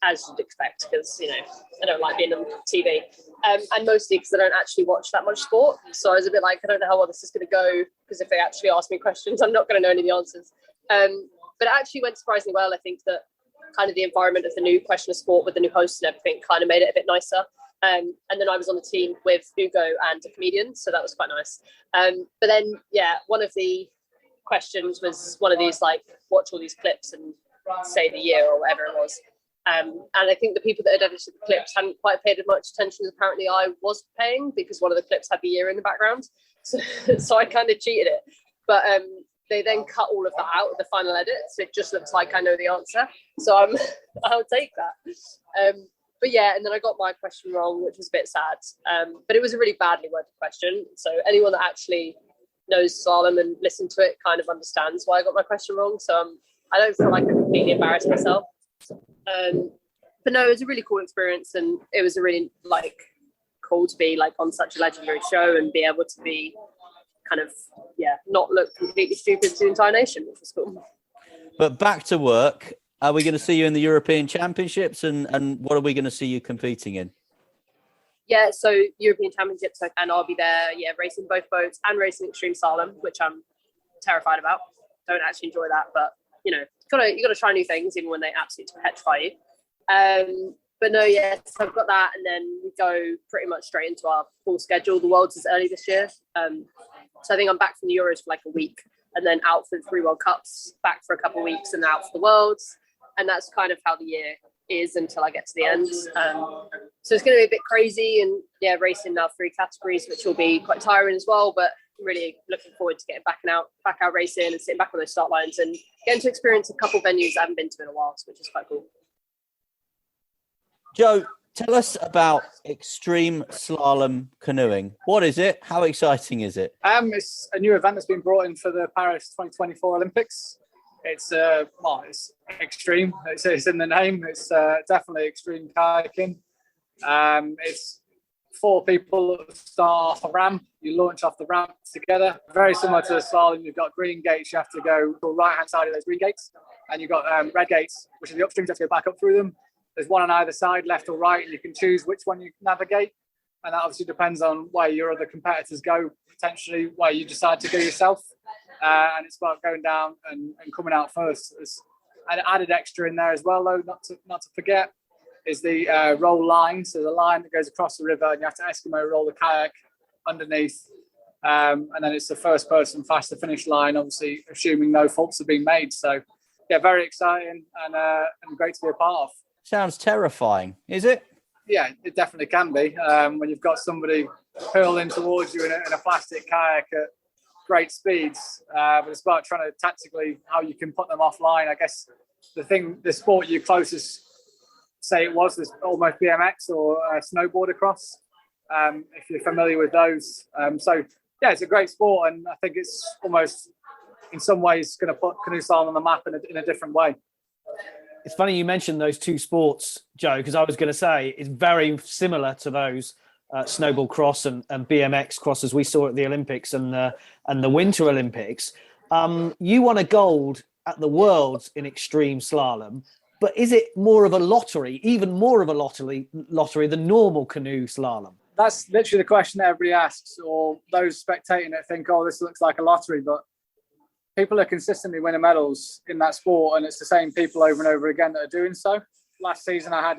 as you'd expect, because, I don't like being on TV. And mostly because I don't actually watch that much sport. So I was a bit like, I don't know how well this is going to go, because if they actually ask me questions, I'm not going to know any of the answers. But it actually went surprisingly well. I think that kind of the environment of the new Question of Sport with the new hosts and everything kind of made it a bit nicer. And then I was on the team with Hugo and a comedian, so that was quite nice. But then, one of the questions was one of these watch all these clips and say the year or whatever it was. And I think the people that had edited the clips hadn't quite paid as much attention as apparently I was paying, because one of the clips had the year in the background. So I kind of cheated it. But they then cut all of that out of the final edit, so it just looks like I know the answer. So I'll take that. But and then I got my question wrong, which was a bit sad. But it was a really badly worded question. So anyone that actually knows slalom and listened to it kind of understands why I got my question wrong. So I don't feel like I completely embarrassed myself. But no, it was a really cool experience, and it was a really cool to be on such a legendary show and be able to be kind of not look completely stupid to the entire nation, which was cool. But back to work. Are we going to see you in the European Championships, and what are we going to see you competing in? Yeah, so European Championships, and I'll be there, racing both boats and racing extreme slalom, which I'm terrified about. Don't actually enjoy that, but you got to try new things even when they absolutely petrify you. But no, so I've got that, and then we go pretty much straight into our full schedule. The Worlds is early this year, so I think I'm back from the Euros for a week, and then out for the 3 World Cups, back for a couple of weeks, and out for the Worlds. And that's kind of how the year is until I get to the end. So it's going to be a bit crazy, and racing now 3 categories, which will be quite tiring as well. But really looking forward to getting back out racing and sitting back on those start lines and getting to experience a couple venues I haven't been to in a while, which is quite cool. Joe, tell us about extreme slalom canoeing. What is it? How exciting is it? It's a new event that's been brought in for the Paris 2024 Olympics. It's it's extreme. It's in the name. It's definitely extreme kayaking. It's 4 people that start off a ramp. You launch off the ramp together. Very similar to the slalom. You've got green gates. You have to go to the right-hand side of those green gates. And you've got red gates, which are the upstreams. You have to go back up through them. There's one on either side, left or right, and you can choose which one you navigate. And that obviously depends on where your other competitors go, potentially where you decide to go yourself. And it's about going down and coming out first. And added extra in there as well, though, not to forget, is the roll line. So the line that goes across the river, and you have to Eskimo roll the kayak underneath. And then it's the first person fast to finish line, obviously assuming no faults have been made. So, yeah, very exciting and great to be a part of. Sounds terrifying, is it? Yeah, it definitely can be. When you've got somebody hurling towards you in a plastic kayak at great speeds, but it's about trying to tactically how you can put them offline. I guess the sport you closest say it was almost BMX or snowboard across, if you're familiar with those. So yeah, it's a great sport, and I think it's almost in some ways going to put canoe slalom on the map in a different way. It's funny you mentioned those two sports, Joe, because I was going to say it's very similar to those snowboard cross and BMX cross as we saw at the Olympics and the Winter Olympics. You won a gold at the Worlds in extreme slalom, but is it more of a lottery, even more of a lottery than normal canoe slalom? That's literally the question that everybody asks, or those spectating it think, oh, this looks like a lottery, but people are consistently winning medals in that sport, and it's the same people over and over again that are doing so. Last season, I had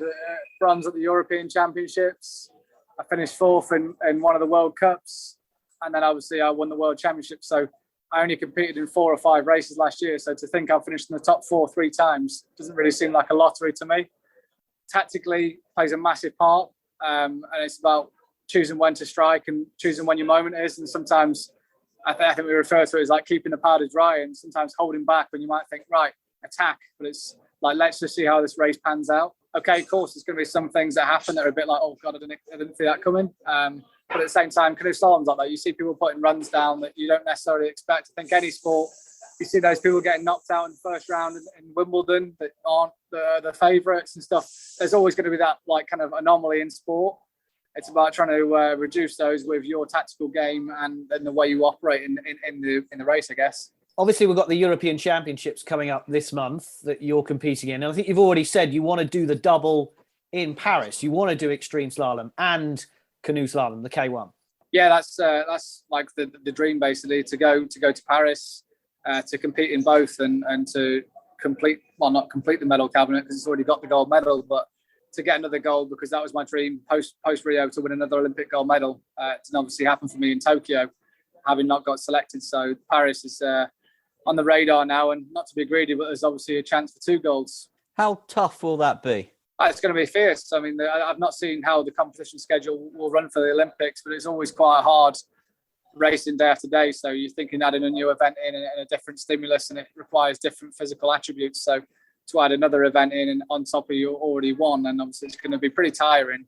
bronze at the European Championships. I finished fourth in one of the World Cups, and then obviously I won the World Championship. So I only competed in 4 or 5 races last year. So to think I've finished in the top 4 3 times doesn't really seem like a lottery to me. Tactically plays a massive part, and it's about choosing when to strike and choosing when your moment is. And sometimes I think we refer to it as like keeping the powder dry and sometimes holding back when you might think, right, attack. But it's like, let's just see how this race pans out. Okay, of course, there's going to be some things that happen that are a bit like, oh, God, I didn't see that coming. But at the same time, canoe slalom's like that. You see people putting runs down that you don't necessarily expect. I think any sport, you see those people getting knocked out in the first round in Wimbledon that aren't the favourites and stuff. There's always going to be that like kind of anomaly in sport. It's about trying to reduce those with your tactical game and the way you operate in the race, I guess. Obviously, we've got the European Championships coming up this month that you're competing in. And I think you've already said you want to do the double in Paris. You want to do extreme slalom and canoe slalom, the K1. Yeah, that's like the dream, basically, to go to Paris, to compete in both and to not complete the medal cabinet because it's already got the gold medal, but to get another gold, because that was my dream post Rio to win another Olympic gold medal. It didn't obviously happen for me in Tokyo, having not got selected. So Paris is on the radar now, and not to be greedy, but there's obviously a chance for 2 golds. How tough will that be? It's going to be fierce. I mean, I've not seen how the competition schedule will run for the Olympics, but it's always quite hard racing day after day. So you're thinking adding a new event in and a different stimulus, and it requires different physical attributes. So to add another event in and on top of you already won, and obviously it's going to be pretty tiring.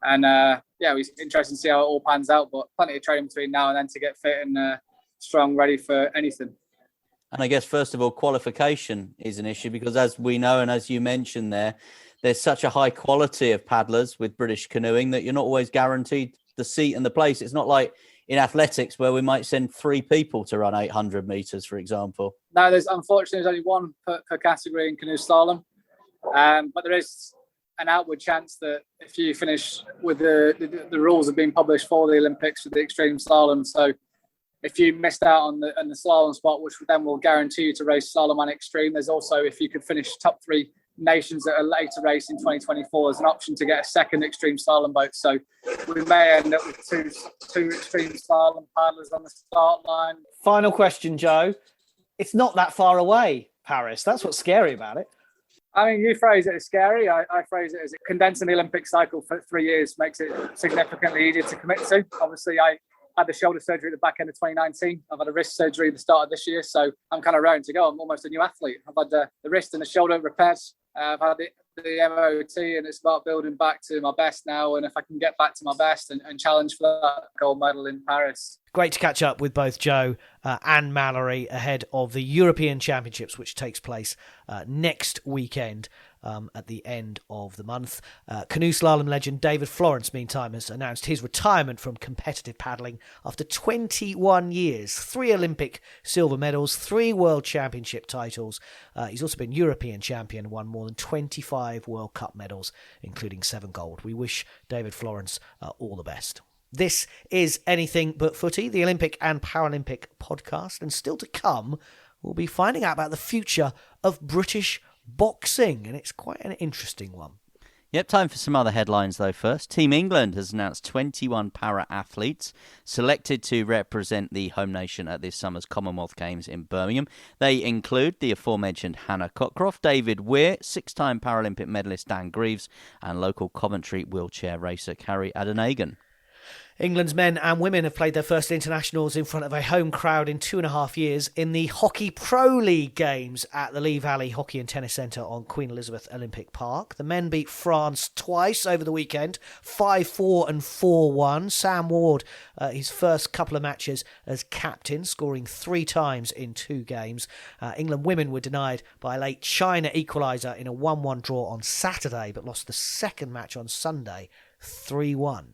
And it's interesting to see how it all pans out, but plenty of training between now and then to get fit and strong, ready for anything. And I guess, first of all, qualification is an issue because, as we know, and as you mentioned there's such a high quality of paddlers with British canoeing that you're not always guaranteed the seat and the place. It's not like in athletics where we might send 3 people to run 800 metres, for example. No, there's only one per category in canoe slalom. But there is an outward chance that if you finish with the rules have been published for the Olympics for the extreme slalom. So if you missed out on the slalom spot, which then will guarantee you to race slalom and extreme, there's also, if you could finish top 3 nations at a later race in 2024, there's an option to get a second extreme slalom boat. So we may end up with two extreme slalom paddlers on the start line. Final question, Joe. It's not that far away, Paris. That's what's scary about it. I mean, you phrase it as scary. I phrase it as condensing the Olympic cycle for 3 years makes it significantly easier to commit to. Obviously, I had the shoulder surgery at the back end of 2019. I've had a wrist surgery at the start of this year, so I'm kind of raring to go. I'm almost a new athlete. I've had the wrist and the shoulder repaired. I've had the MOT, and it's about building back to my best now. And if I can get back to my best and challenge for that gold medal in Paris. Great to catch up with both Joe and Mallory ahead of the European Championships, which takes place next weekend at the end of the month. Canoe slalom legend David Florence, meantime, has announced his retirement from competitive paddling after 21 years, 3 Olympic silver medals, 3 World Championship titles. He's also been European champion, won more than 25 World Cup medals, including 7 gold. We wish David Florence all the best. This is Anything But Footy, the Olympic and Paralympic podcast, and still to come, we'll be finding out about the future of British boxing, and it's quite an interesting one. Yep, time for some other headlines though first. Team England has announced 21 para-athletes selected to represent the home nation at this summer's Commonwealth Games in Birmingham. They include the aforementioned Hannah Cockcroft, David Weir, six-time Paralympic medalist Dan Greaves, and local Coventry wheelchair racer Carrie Adenagan. England's men and women have played their first internationals in front of a home crowd in 2.5 years in the Hockey Pro League games at the Lee Valley Hockey and Tennis Centre on Queen Elizabeth Olympic Park. The men beat France twice over the weekend, 5-4 and 4-1. Sam Ward, his first couple of matches as captain, scoring 3 times in 2 games. England women were denied by a late China equaliser in a 1-1 draw on Saturday, but lost the second match on Sunday, 3-1.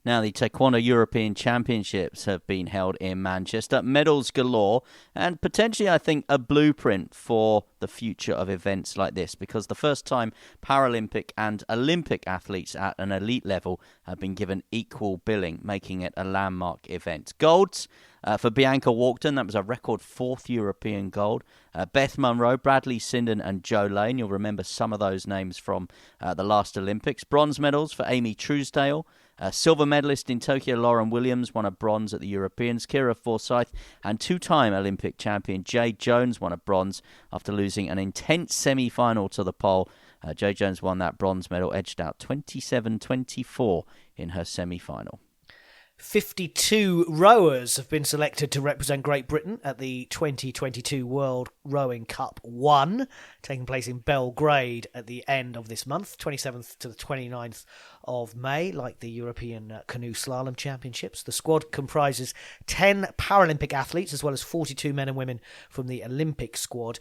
Now, the Taekwondo European Championships have been held in Manchester. Medals galore, and potentially, I think, a blueprint for the future of events like this, because the first time Paralympic and Olympic athletes at an elite level have been given equal billing, making it a landmark event. Golds for Bianca Walkden, that was a record 4th European gold. Beth Munro, Bradley Sinden and Jo Lane, you'll remember some of those names from the last Olympics. Bronze medals for Amy Truesdale. Silver medalist in Tokyo, Lauren Williams, won a bronze at the Europeans. Kira Forsyth and 2-time Olympic champion Jade Jones won a bronze after losing an intense semi-final to the pole. Jade Jones won that bronze medal, edged out 27-24 in her semi-final. 52 rowers have been selected to represent Great Britain at the 2022 World Rowing Cup 1, taking place in Belgrade at the end of this month, 27th to the 29th of May, like the European Canoe Slalom Championships. The squad comprises 10 Paralympic athletes, as well as 42 men and women from the Olympic squad.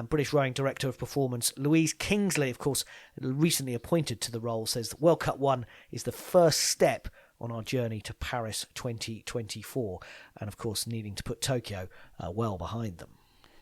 British Rowing Director of Performance Louise Kingsley, of course, recently appointed to the role, says that World Cup 1 is the first step on our journey to Paris 2024, and of course needing to put Tokyo well behind them.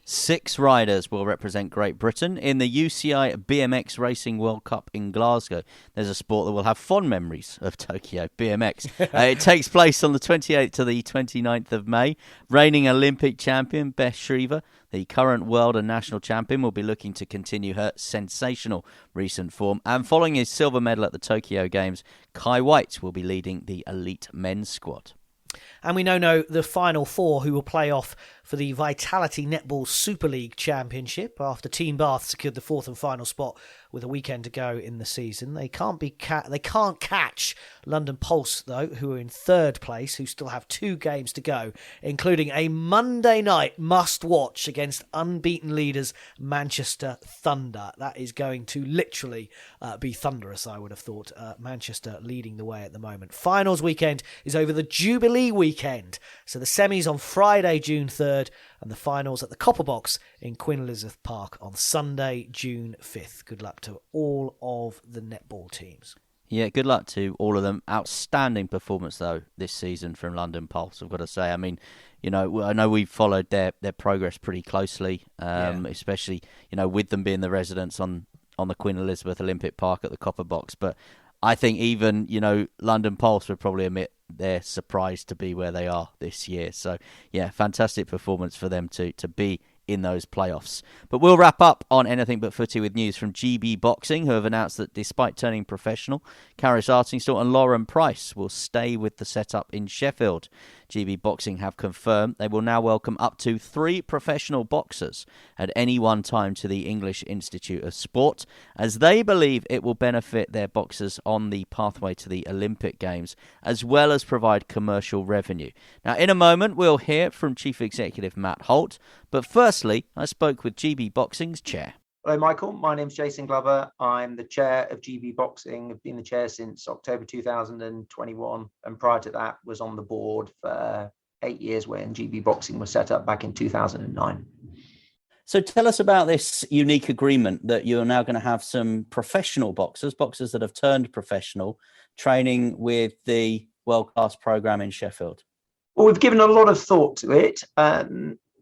6 riders will represent Great Britain in the UCI BMX Racing World Cup in Glasgow. There's a sport that will have fond memories of Tokyo, BMX. It takes place on the 28th to the 29th of May. Reigning Olympic champion Beth Shriver, the current world and national champion, will be looking to continue her sensational recent form. And following his silver medal at the Tokyo Games, Kai White will be leading the elite men's squad. And we now know the final 4 who will play off for the Vitality Netball Super League Championship after Team Bath secured the 4th and final spot with a weekend to go in the season. They can't catch London Pulse, though, who are in 3rd place, who still have 2 games to go, including a Monday night must-watch against unbeaten leaders Manchester Thunder. That is going to literally be thunderous, I would have thought. Manchester leading the way at the moment. Finals weekend is over the Jubilee weekend. So the semis on Friday, June 3rd, and the finals at the Copper Box in Queen Elizabeth Park on Sunday, June 5th. Good luck to all of the netball teams. Yeah, good luck to all of them. Outstanding performance, though, this season from London Pulse, I've got to say. I mean, you know, I know we've followed their progress pretty closely, especially, you know, with them being the residents on the Queen Elizabeth Olympic Park at the Copper Box. But I think even, you know, London Pulse would probably admit they're surprised to be where they are this year. So, yeah, fantastic performance for them to be in those playoffs. But we'll wrap up on Anything But Footy with news from GB Boxing, who have announced that despite turning professional, Caris Artingstall and Lauren Price will stay with the setup in Sheffield. GB Boxing have confirmed they will now welcome up to 3 professional boxers at any one time to the English Institute of Sport, as they believe it will benefit their boxers on the pathway to the Olympic Games, as well as provide commercial revenue. Now, in a moment, we'll hear from Chief Executive Matt Holt, but firstly, I spoke with GB Boxing's chair. Hello, Michael. My name's Jason Glover. I'm the chair of GB Boxing. I've been the chair since October 2021, and prior to that was on the board for 8 years when GB Boxing was set up back in 2009. So tell us about this unique agreement that you're now going to have some professional boxers that have turned professional, training with the world-class program in Sheffield. Well, we've given a lot of thought to it.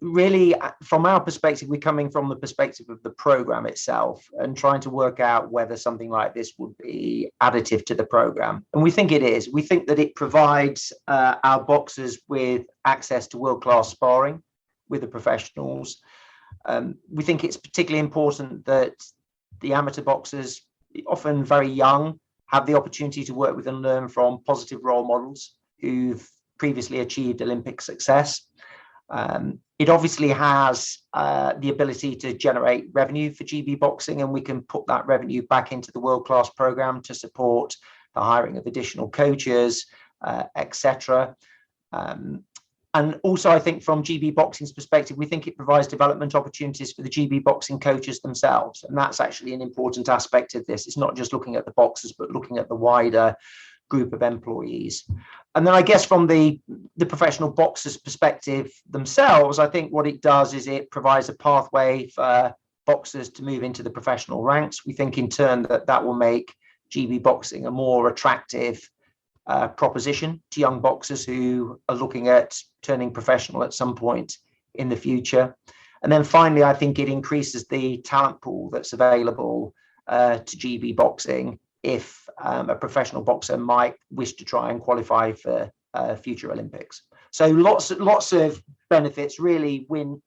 Really, from our perspective, we're coming from the perspective of the program itself and trying to work out whether something like this would be additive to the program. And we think it is. We think that it provides our boxers with access to world-class sparring with the professionals. We think it's particularly important that the amateur boxers, often very young, have the opportunity to work with and learn from positive role models who've previously achieved Olympic success. It obviously has the ability to generate revenue for GB Boxing, and we can put that revenue back into the world-class program to support the hiring of additional coaches, etc. And also, I think from GB Boxing's perspective, we think it provides development opportunities for the GB Boxing coaches themselves. And that's actually an important aspect of this. It's not just looking at the boxers, but looking at the wider group of employees. And then I guess from the professional boxers' perspective themselves, I think what it does is it provides a pathway for boxers to move into the professional ranks. We think in turn that will make GB Boxing a more attractive proposition to young boxers who are looking at turning professional at some point in the future. And then finally, I think it increases the talent pool that's available to GB Boxing if a professional boxer might wish to try and qualify for future Olympics. So lots of benefits, really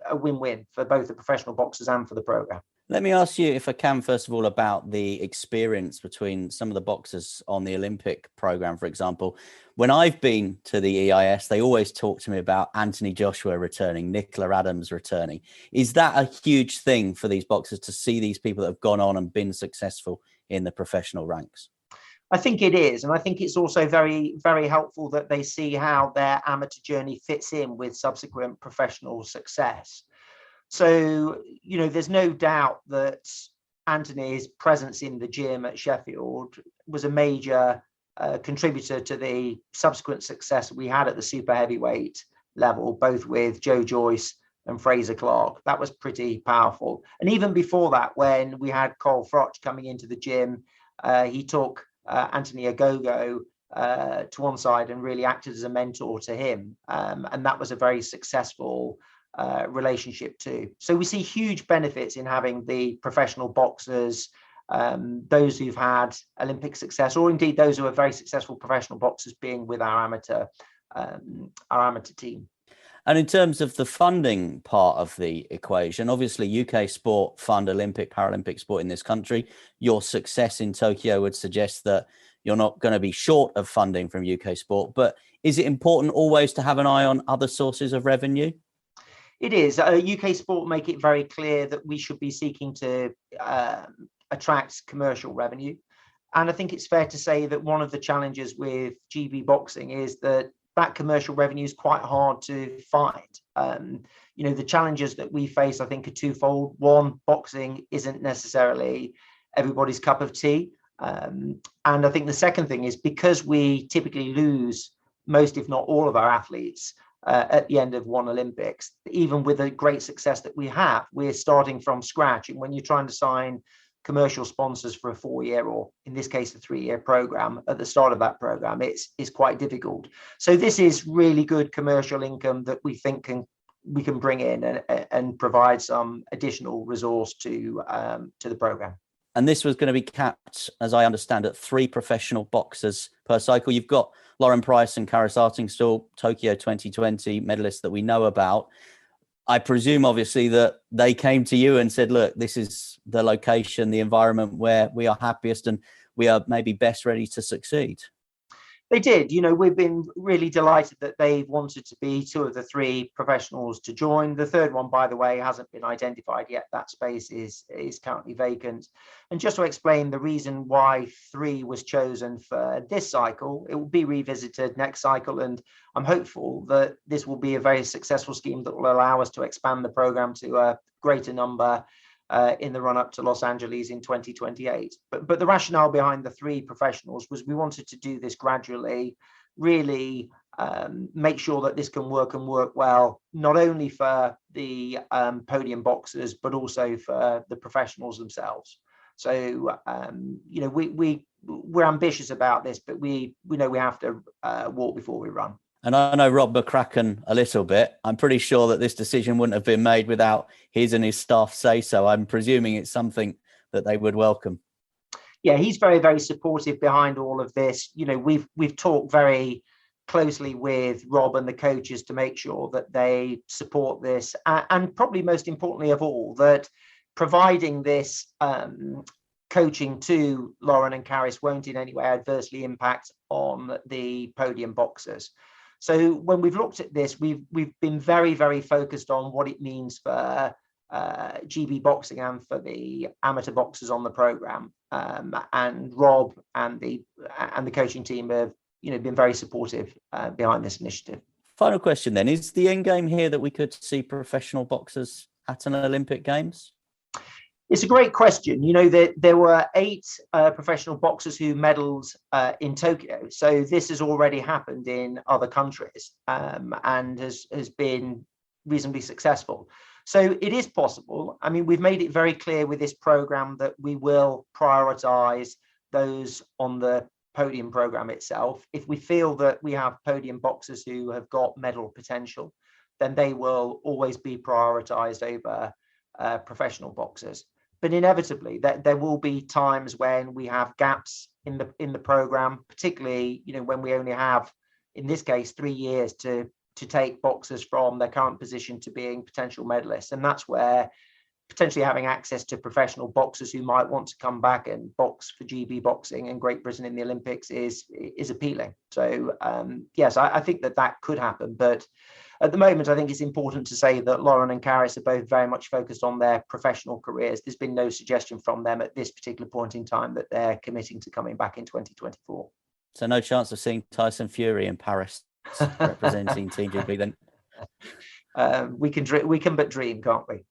a win-win for both the professional boxers and for the program. Let me ask you, if I can, first of all, about the experience between some of the boxers on the Olympic program, for example. When I've been to the EIS, they always talk to me about Anthony Joshua returning, Nicola Adams returning. Is that a huge thing for these boxers to see these people that have gone on and been successful in the professional ranks? I think it is. And I think it's also very, very helpful that they see how their amateur journey fits in with subsequent professional success. So, there's no doubt that Anthony's presence in the gym at Sheffield was a major contributor to the subsequent success we had at the super heavyweight level, both with Joe Joyce and Fraser Clarke. That was pretty powerful. And even before that, when we had Cole Froch coming into the gym, he took Anthony Agogo to one side and really acted as a mentor to him. And that was a very successful relationship too. So we see huge benefits in having the professional boxers, those who've had Olympic success, or indeed those who are very successful professional boxers, being with our amateur team. And in terms of the funding part of the equation, obviously UK sport fund Olympic, Paralympic sport in this country. Your success in Tokyo would suggest that you're not going to be short of funding from UK sport. But is it important always to have an eye on other sources of revenue? It is. UK sport make it very clear that we should be seeking to attract commercial revenue. And I think it's fair to say that one of the challenges with GB Boxing is that commercial revenue is quite hard to find. The challenges that we face, I think, are twofold. One, boxing isn't necessarily everybody's cup of tea. And I think the second thing is because we typically lose most, if not all, of our athletes at the end of one Olympics, even with the great success that we have, we're starting from scratch. And when you're trying to sign commercial sponsors for a 4-year, or in this case, a 3-year program, at the start of that program, it's quite difficult. So this is really good commercial income that we think we can bring in and provide some additional resource to the program. And this was going to be capped, as I understand it, 3 professional boxers per cycle. You've got Lauren Price and Karis Artingstall, Tokyo 2020 medalists that we know about. I presume, obviously, that they came to you and said, look, this is the location, the environment where we are happiest and we are maybe best ready to succeed. They did. We've been really delighted that they've wanted to be 2 of the 3 professionals to join. The third one, by the way, hasn't been identified yet. That space is currently vacant. And just to explain the reason why 3 was chosen for this cycle, it will be revisited next cycle. And I'm hopeful that this will be a very successful scheme that will allow us to expand the program to a greater number in the run-up to Los Angeles in 2028. But the rationale behind the 3 professionals was we wanted to do this gradually, really make sure that this can work well, not only for the podium boxers, but also for the professionals themselves. So, we're ambitious about this, but we know we have to walk before we run. And I know Rob McCracken a little bit. I'm pretty sure that this decision wouldn't have been made without his and his staff say so. I'm presuming it's something that they would welcome. Yeah, he's very, very supportive behind all of this. We've talked very closely with Rob and the coaches to make sure that they support this, and probably most importantly of all, that providing this coaching to Lauren and Caris won't in any way adversely impact on the podium boxers. So when we've looked at this, we've been very, very focused on what it means for GB boxing and for the amateur boxers on the program. And Rob and the coaching team have been very supportive behind this initiative. Final question then, is the end game here that we could see professional boxers at an Olympic Games? It's a great question. There were 8 professional boxers who medalled in Tokyo. So this has already happened in other countries and has been reasonably successful. So it is possible. I mean, we've made it very clear with this program that we will prioritize those on the podium program itself. If we feel that we have podium boxers who have got medal potential, then they will always be prioritized over professional boxers. But inevitably, there will be times when we have gaps in the program, particularly when we only have, in this case, 3 years to take boxers from their current position to being potential medalists, and that's where potentially having access to professional boxers who might want to come back and box for GB boxing and Great Britain in the Olympics is appealing. So yes, I think that could happen, but at the moment, I think it's important to say that Lauren and Caris are both very much focused on their professional careers. There's been no suggestion from them at this particular point in time that they're committing to coming back in 2024. So no chance of seeing Tyson Fury in Paris representing Team GB then? We can but dream, can't we?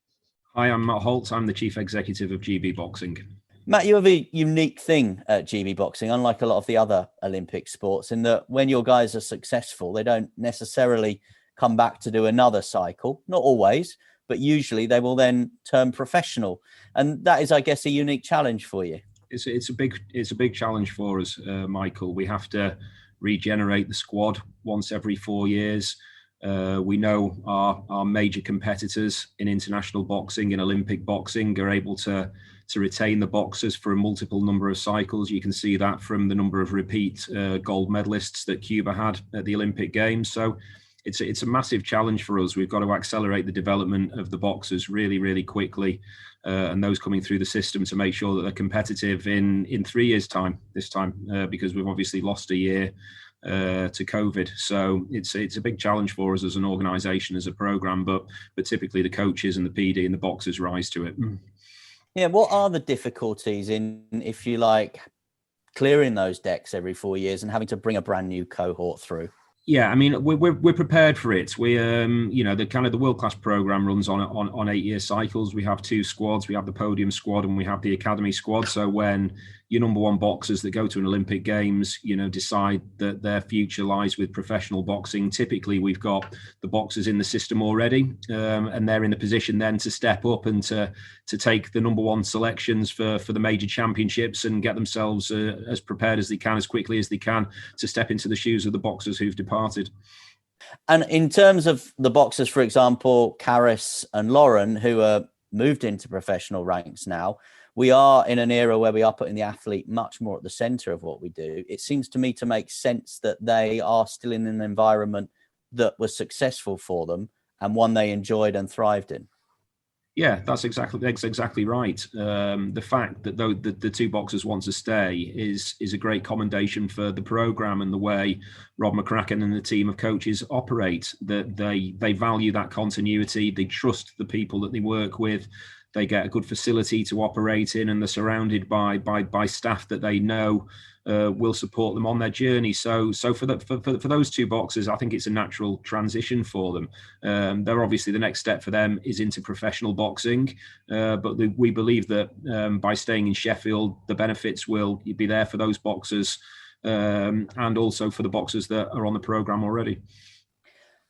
Hi, I'm Matt Holt. I'm the Chief Executive of GB Boxing. Matt, you have a unique thing at GB Boxing, unlike a lot of the other Olympic sports, in that when your guys are successful, they don't necessarily come back to do another cycle. Not always, but usually they will then turn professional. And that is, I guess, a unique challenge for you. It's a big challenge for us, Michael. We have to regenerate the squad once every 4 years. We know our major competitors in international boxing, in Olympic boxing, are able to retain the boxers for a multiple number of cycles. You can see that from the number of repeat gold medalists that Cuba had at the Olympic Games. So it's a massive challenge for us. We've got to accelerate the development of the boxers really, really quickly, and those coming through the system to make sure that they're competitive in 3 years' time this time, because we've obviously lost a year to COVID. So it's a big challenge for us as an organisation, as a programme, but typically the coaches and the PD and the boxers rise to it. Yeah, what are the difficulties in, if you like, clearing those decks every 4 years and having to bring a brand new cohort through? Yeah, I mean, we're prepared for it. We, the world class program runs on 8 year cycles. We have 2 squads. We have the podium squad and we have the academy squad. So when your number one boxers that go to an Olympic Games, decide that their future lies with professional boxing, typically we've got the boxers in the system already, and they're in the position then to step up and to take the number one selections for the major championships and get themselves as prepared as they can, as quickly as they can, to step into the shoes of the boxers who've departed. And in terms of the boxers, for example, Caris and Lauren, who are moved into professional ranks now, we are in an era where we are putting the athlete much more at the centre of what we do. It seems to me to make sense that they are still in an environment that was successful for them and one they enjoyed and thrived in. Yeah, that's exactly right. The fact that the 2 boxers want to stay is a great commendation for the programme and the way Rob McCracken and the team of coaches operate. That they value that continuity. They trust the people that they work with. They get a good facility to operate in, and they're surrounded by staff that they know will support them on their journey. So for those 2 boxers, I think it's a natural transition for them. They're obviously, the next step for them is into professional boxing, but we believe that by staying in Sheffield, the benefits will be there for those boxers, and also for the boxers that are on the programme already.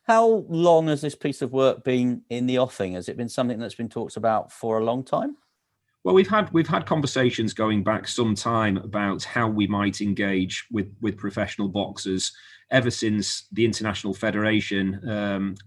How long has this piece of work been in the offing? Has it been something that's been talked about for a long time? Well, we've had conversations going back some time about how we might engage with professional boxers ever since the International Federation,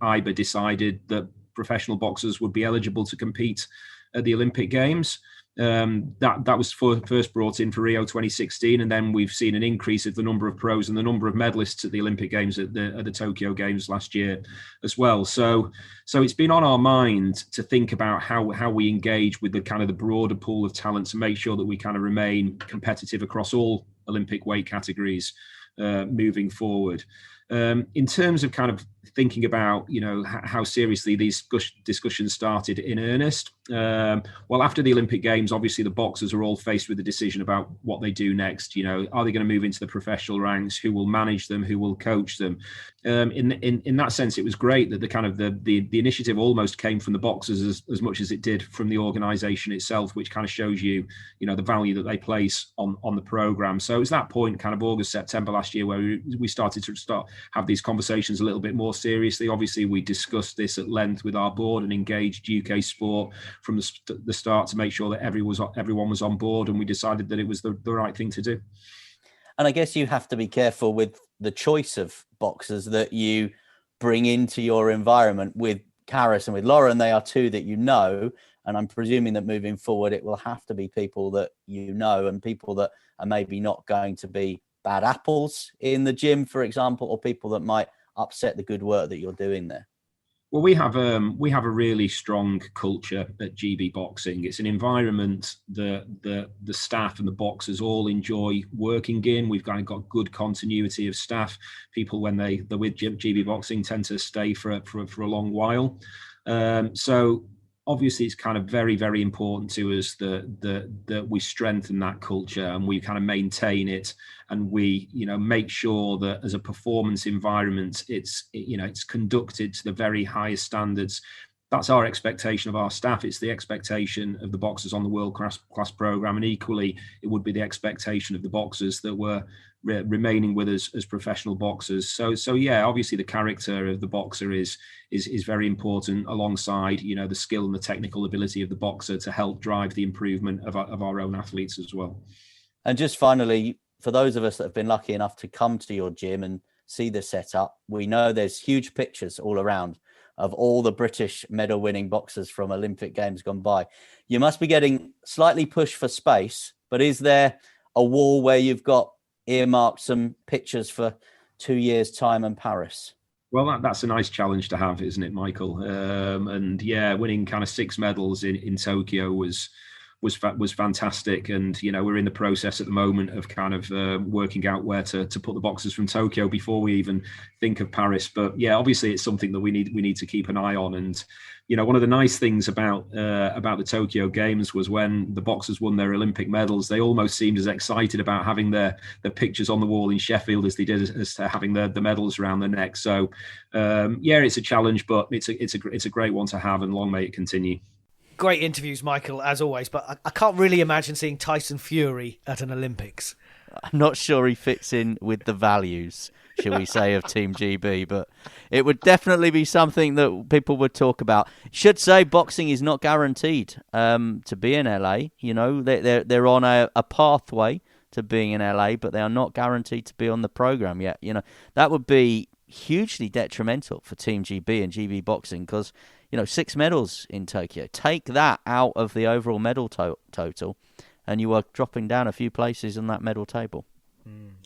IBA, decided that professional boxers would be eligible to compete at the Olympic Games. That was first brought in for Rio 2016, and then we've seen an increase of the number of pros and the number of medalists at the Olympic Games at the Tokyo Games last year as well. So it's been on our mind to think about how we engage with the kind of the broader pool of talent to make sure that we kind of remain competitive across all Olympic weight categories moving forward. In terms of kind of thinking about, how seriously these discussions started in earnest. Well, after the Olympic Games, obviously the boxers are all faced with the decision about what they do next. Are they going to move into the professional ranks? Who will manage them? Who will coach them? In that sense, it was great that the kind of the initiative almost came from the boxers as much as it did from the organisation itself, which kind of shows you, the value that they place on the programme. So it was that point, kind of August, September last year, where we started to have these conversations a little bit more seriously. Obviously, we discussed this at length with our board and engaged UK Sport from the start to make sure that everyone was on board, and we decided that it was the right thing to do. And I guess you have to be careful with the choice of boxers that you bring into your environment. With Karis and with Lauren, they are two that and I'm presuming that moving forward it will have to be people that and people that are maybe not going to be bad apples in the gym, for example, or people that might upset the good work that you're doing there. Well, we have a really strong culture at GB Boxing. It's an environment that the staff and the boxers all enjoy working in. We've got good continuity of staff. People, when they're with GB Boxing, tend to stay for a long while. So obviously, it's kind of very, very important to us that we strengthen that culture and we kind of maintain it, and we make sure that as a performance environment, it's conducted to the very highest standards. That's our expectation of our staff. It's the expectation of the boxers on the world class program, and equally, it would be the expectation of the boxers that were remaining with us as professional boxers. So yeah, obviously the character of the boxer is very important, alongside the skill and the technical ability of the boxer to help drive the improvement of our own athletes as well. And just finally, for those of us that have been lucky enough to come to your gym and see the setup, we know there's huge pictures all around of all the British medal winning boxers from Olympic Games gone by. You must be getting slightly pushed for space, but is there a wall where you've got earmarked some pictures for 2 years' time in Paris? Well, that's a nice challenge to have, isn't it, Michael? And yeah, winning kind of 6 medals in Tokyo was fantastic, and we're in the process at the moment of kind of working out where to put the boxers from Tokyo before we even think of Paris. But yeah, obviously it's something that we need to keep an eye on. And one of the nice things about the Tokyo Games was when the boxers won their Olympic medals, they almost seemed as excited about having their pictures on the wall in Sheffield as they did as to having the medals around their neck. So yeah, it's a challenge, but it's a great one to have, and long may it continue. Great interviews, Michael, as always, but I can't really imagine seeing Tyson Fury at an Olympics. I'm not sure he fits in with the values, shall we say, of Team GB, but it would definitely be something that people would talk about. Should say boxing is not guaranteed to be in LA. They're on a pathway to being in LA, but they are not guaranteed to be on the program yet. That would be hugely detrimental for Team GB and GB Boxing, because 6 medals in Tokyo. Take that out of the overall medal total, and you are dropping down a few places on that medal table.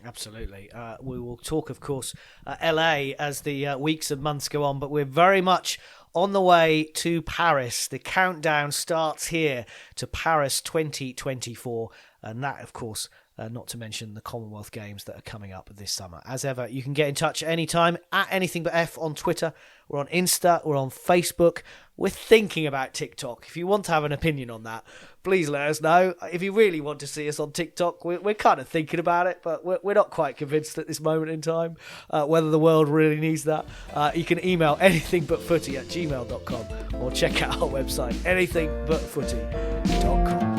Absolutely. We will talk, of course, LA as the weeks and months go on, but we're very much on the way to Paris. The countdown starts here to Paris 2024, and that, of course, not to mention the Commonwealth Games that are coming up this summer. As ever, you can get in touch anytime at Anything But F on Twitter. We're on Insta. We're on Facebook. We're thinking about TikTok. If you want to have an opinion on that, please let us know. If you really want to see us on TikTok, we're kind of thinking about it, but we're not quite convinced at this moment in time whether the world really needs that. You can email anythingbutfooty@gmail.com or check out our website, anythingbutfooty.com.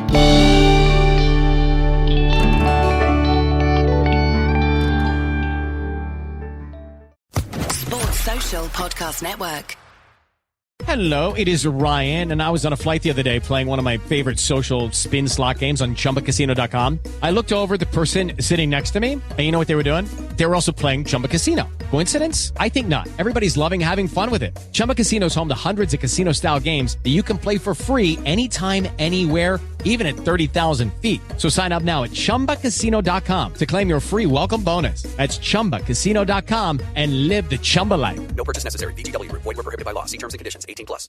Social Podcast Network. Hello, it is Ryan, and I was on a flight the other day playing one of my favorite social spin slot games on ChumbaCasino.com. I looked over the person sitting next to me, and you know what they were doing? They were also playing Chumba Casino. Coincidence? I think not. Everybody's loving having fun with it. Chumba Casino is home to hundreds of casino-style games that you can play for free anytime, anywhere, even at 30,000 feet. So sign up now at ChumbaCasino.com to claim your free welcome bonus. That's ChumbaCasino.com and live the Chumba life. No purchase necessary. VGW Group. Void where prohibited by law. See terms and conditions. 18+.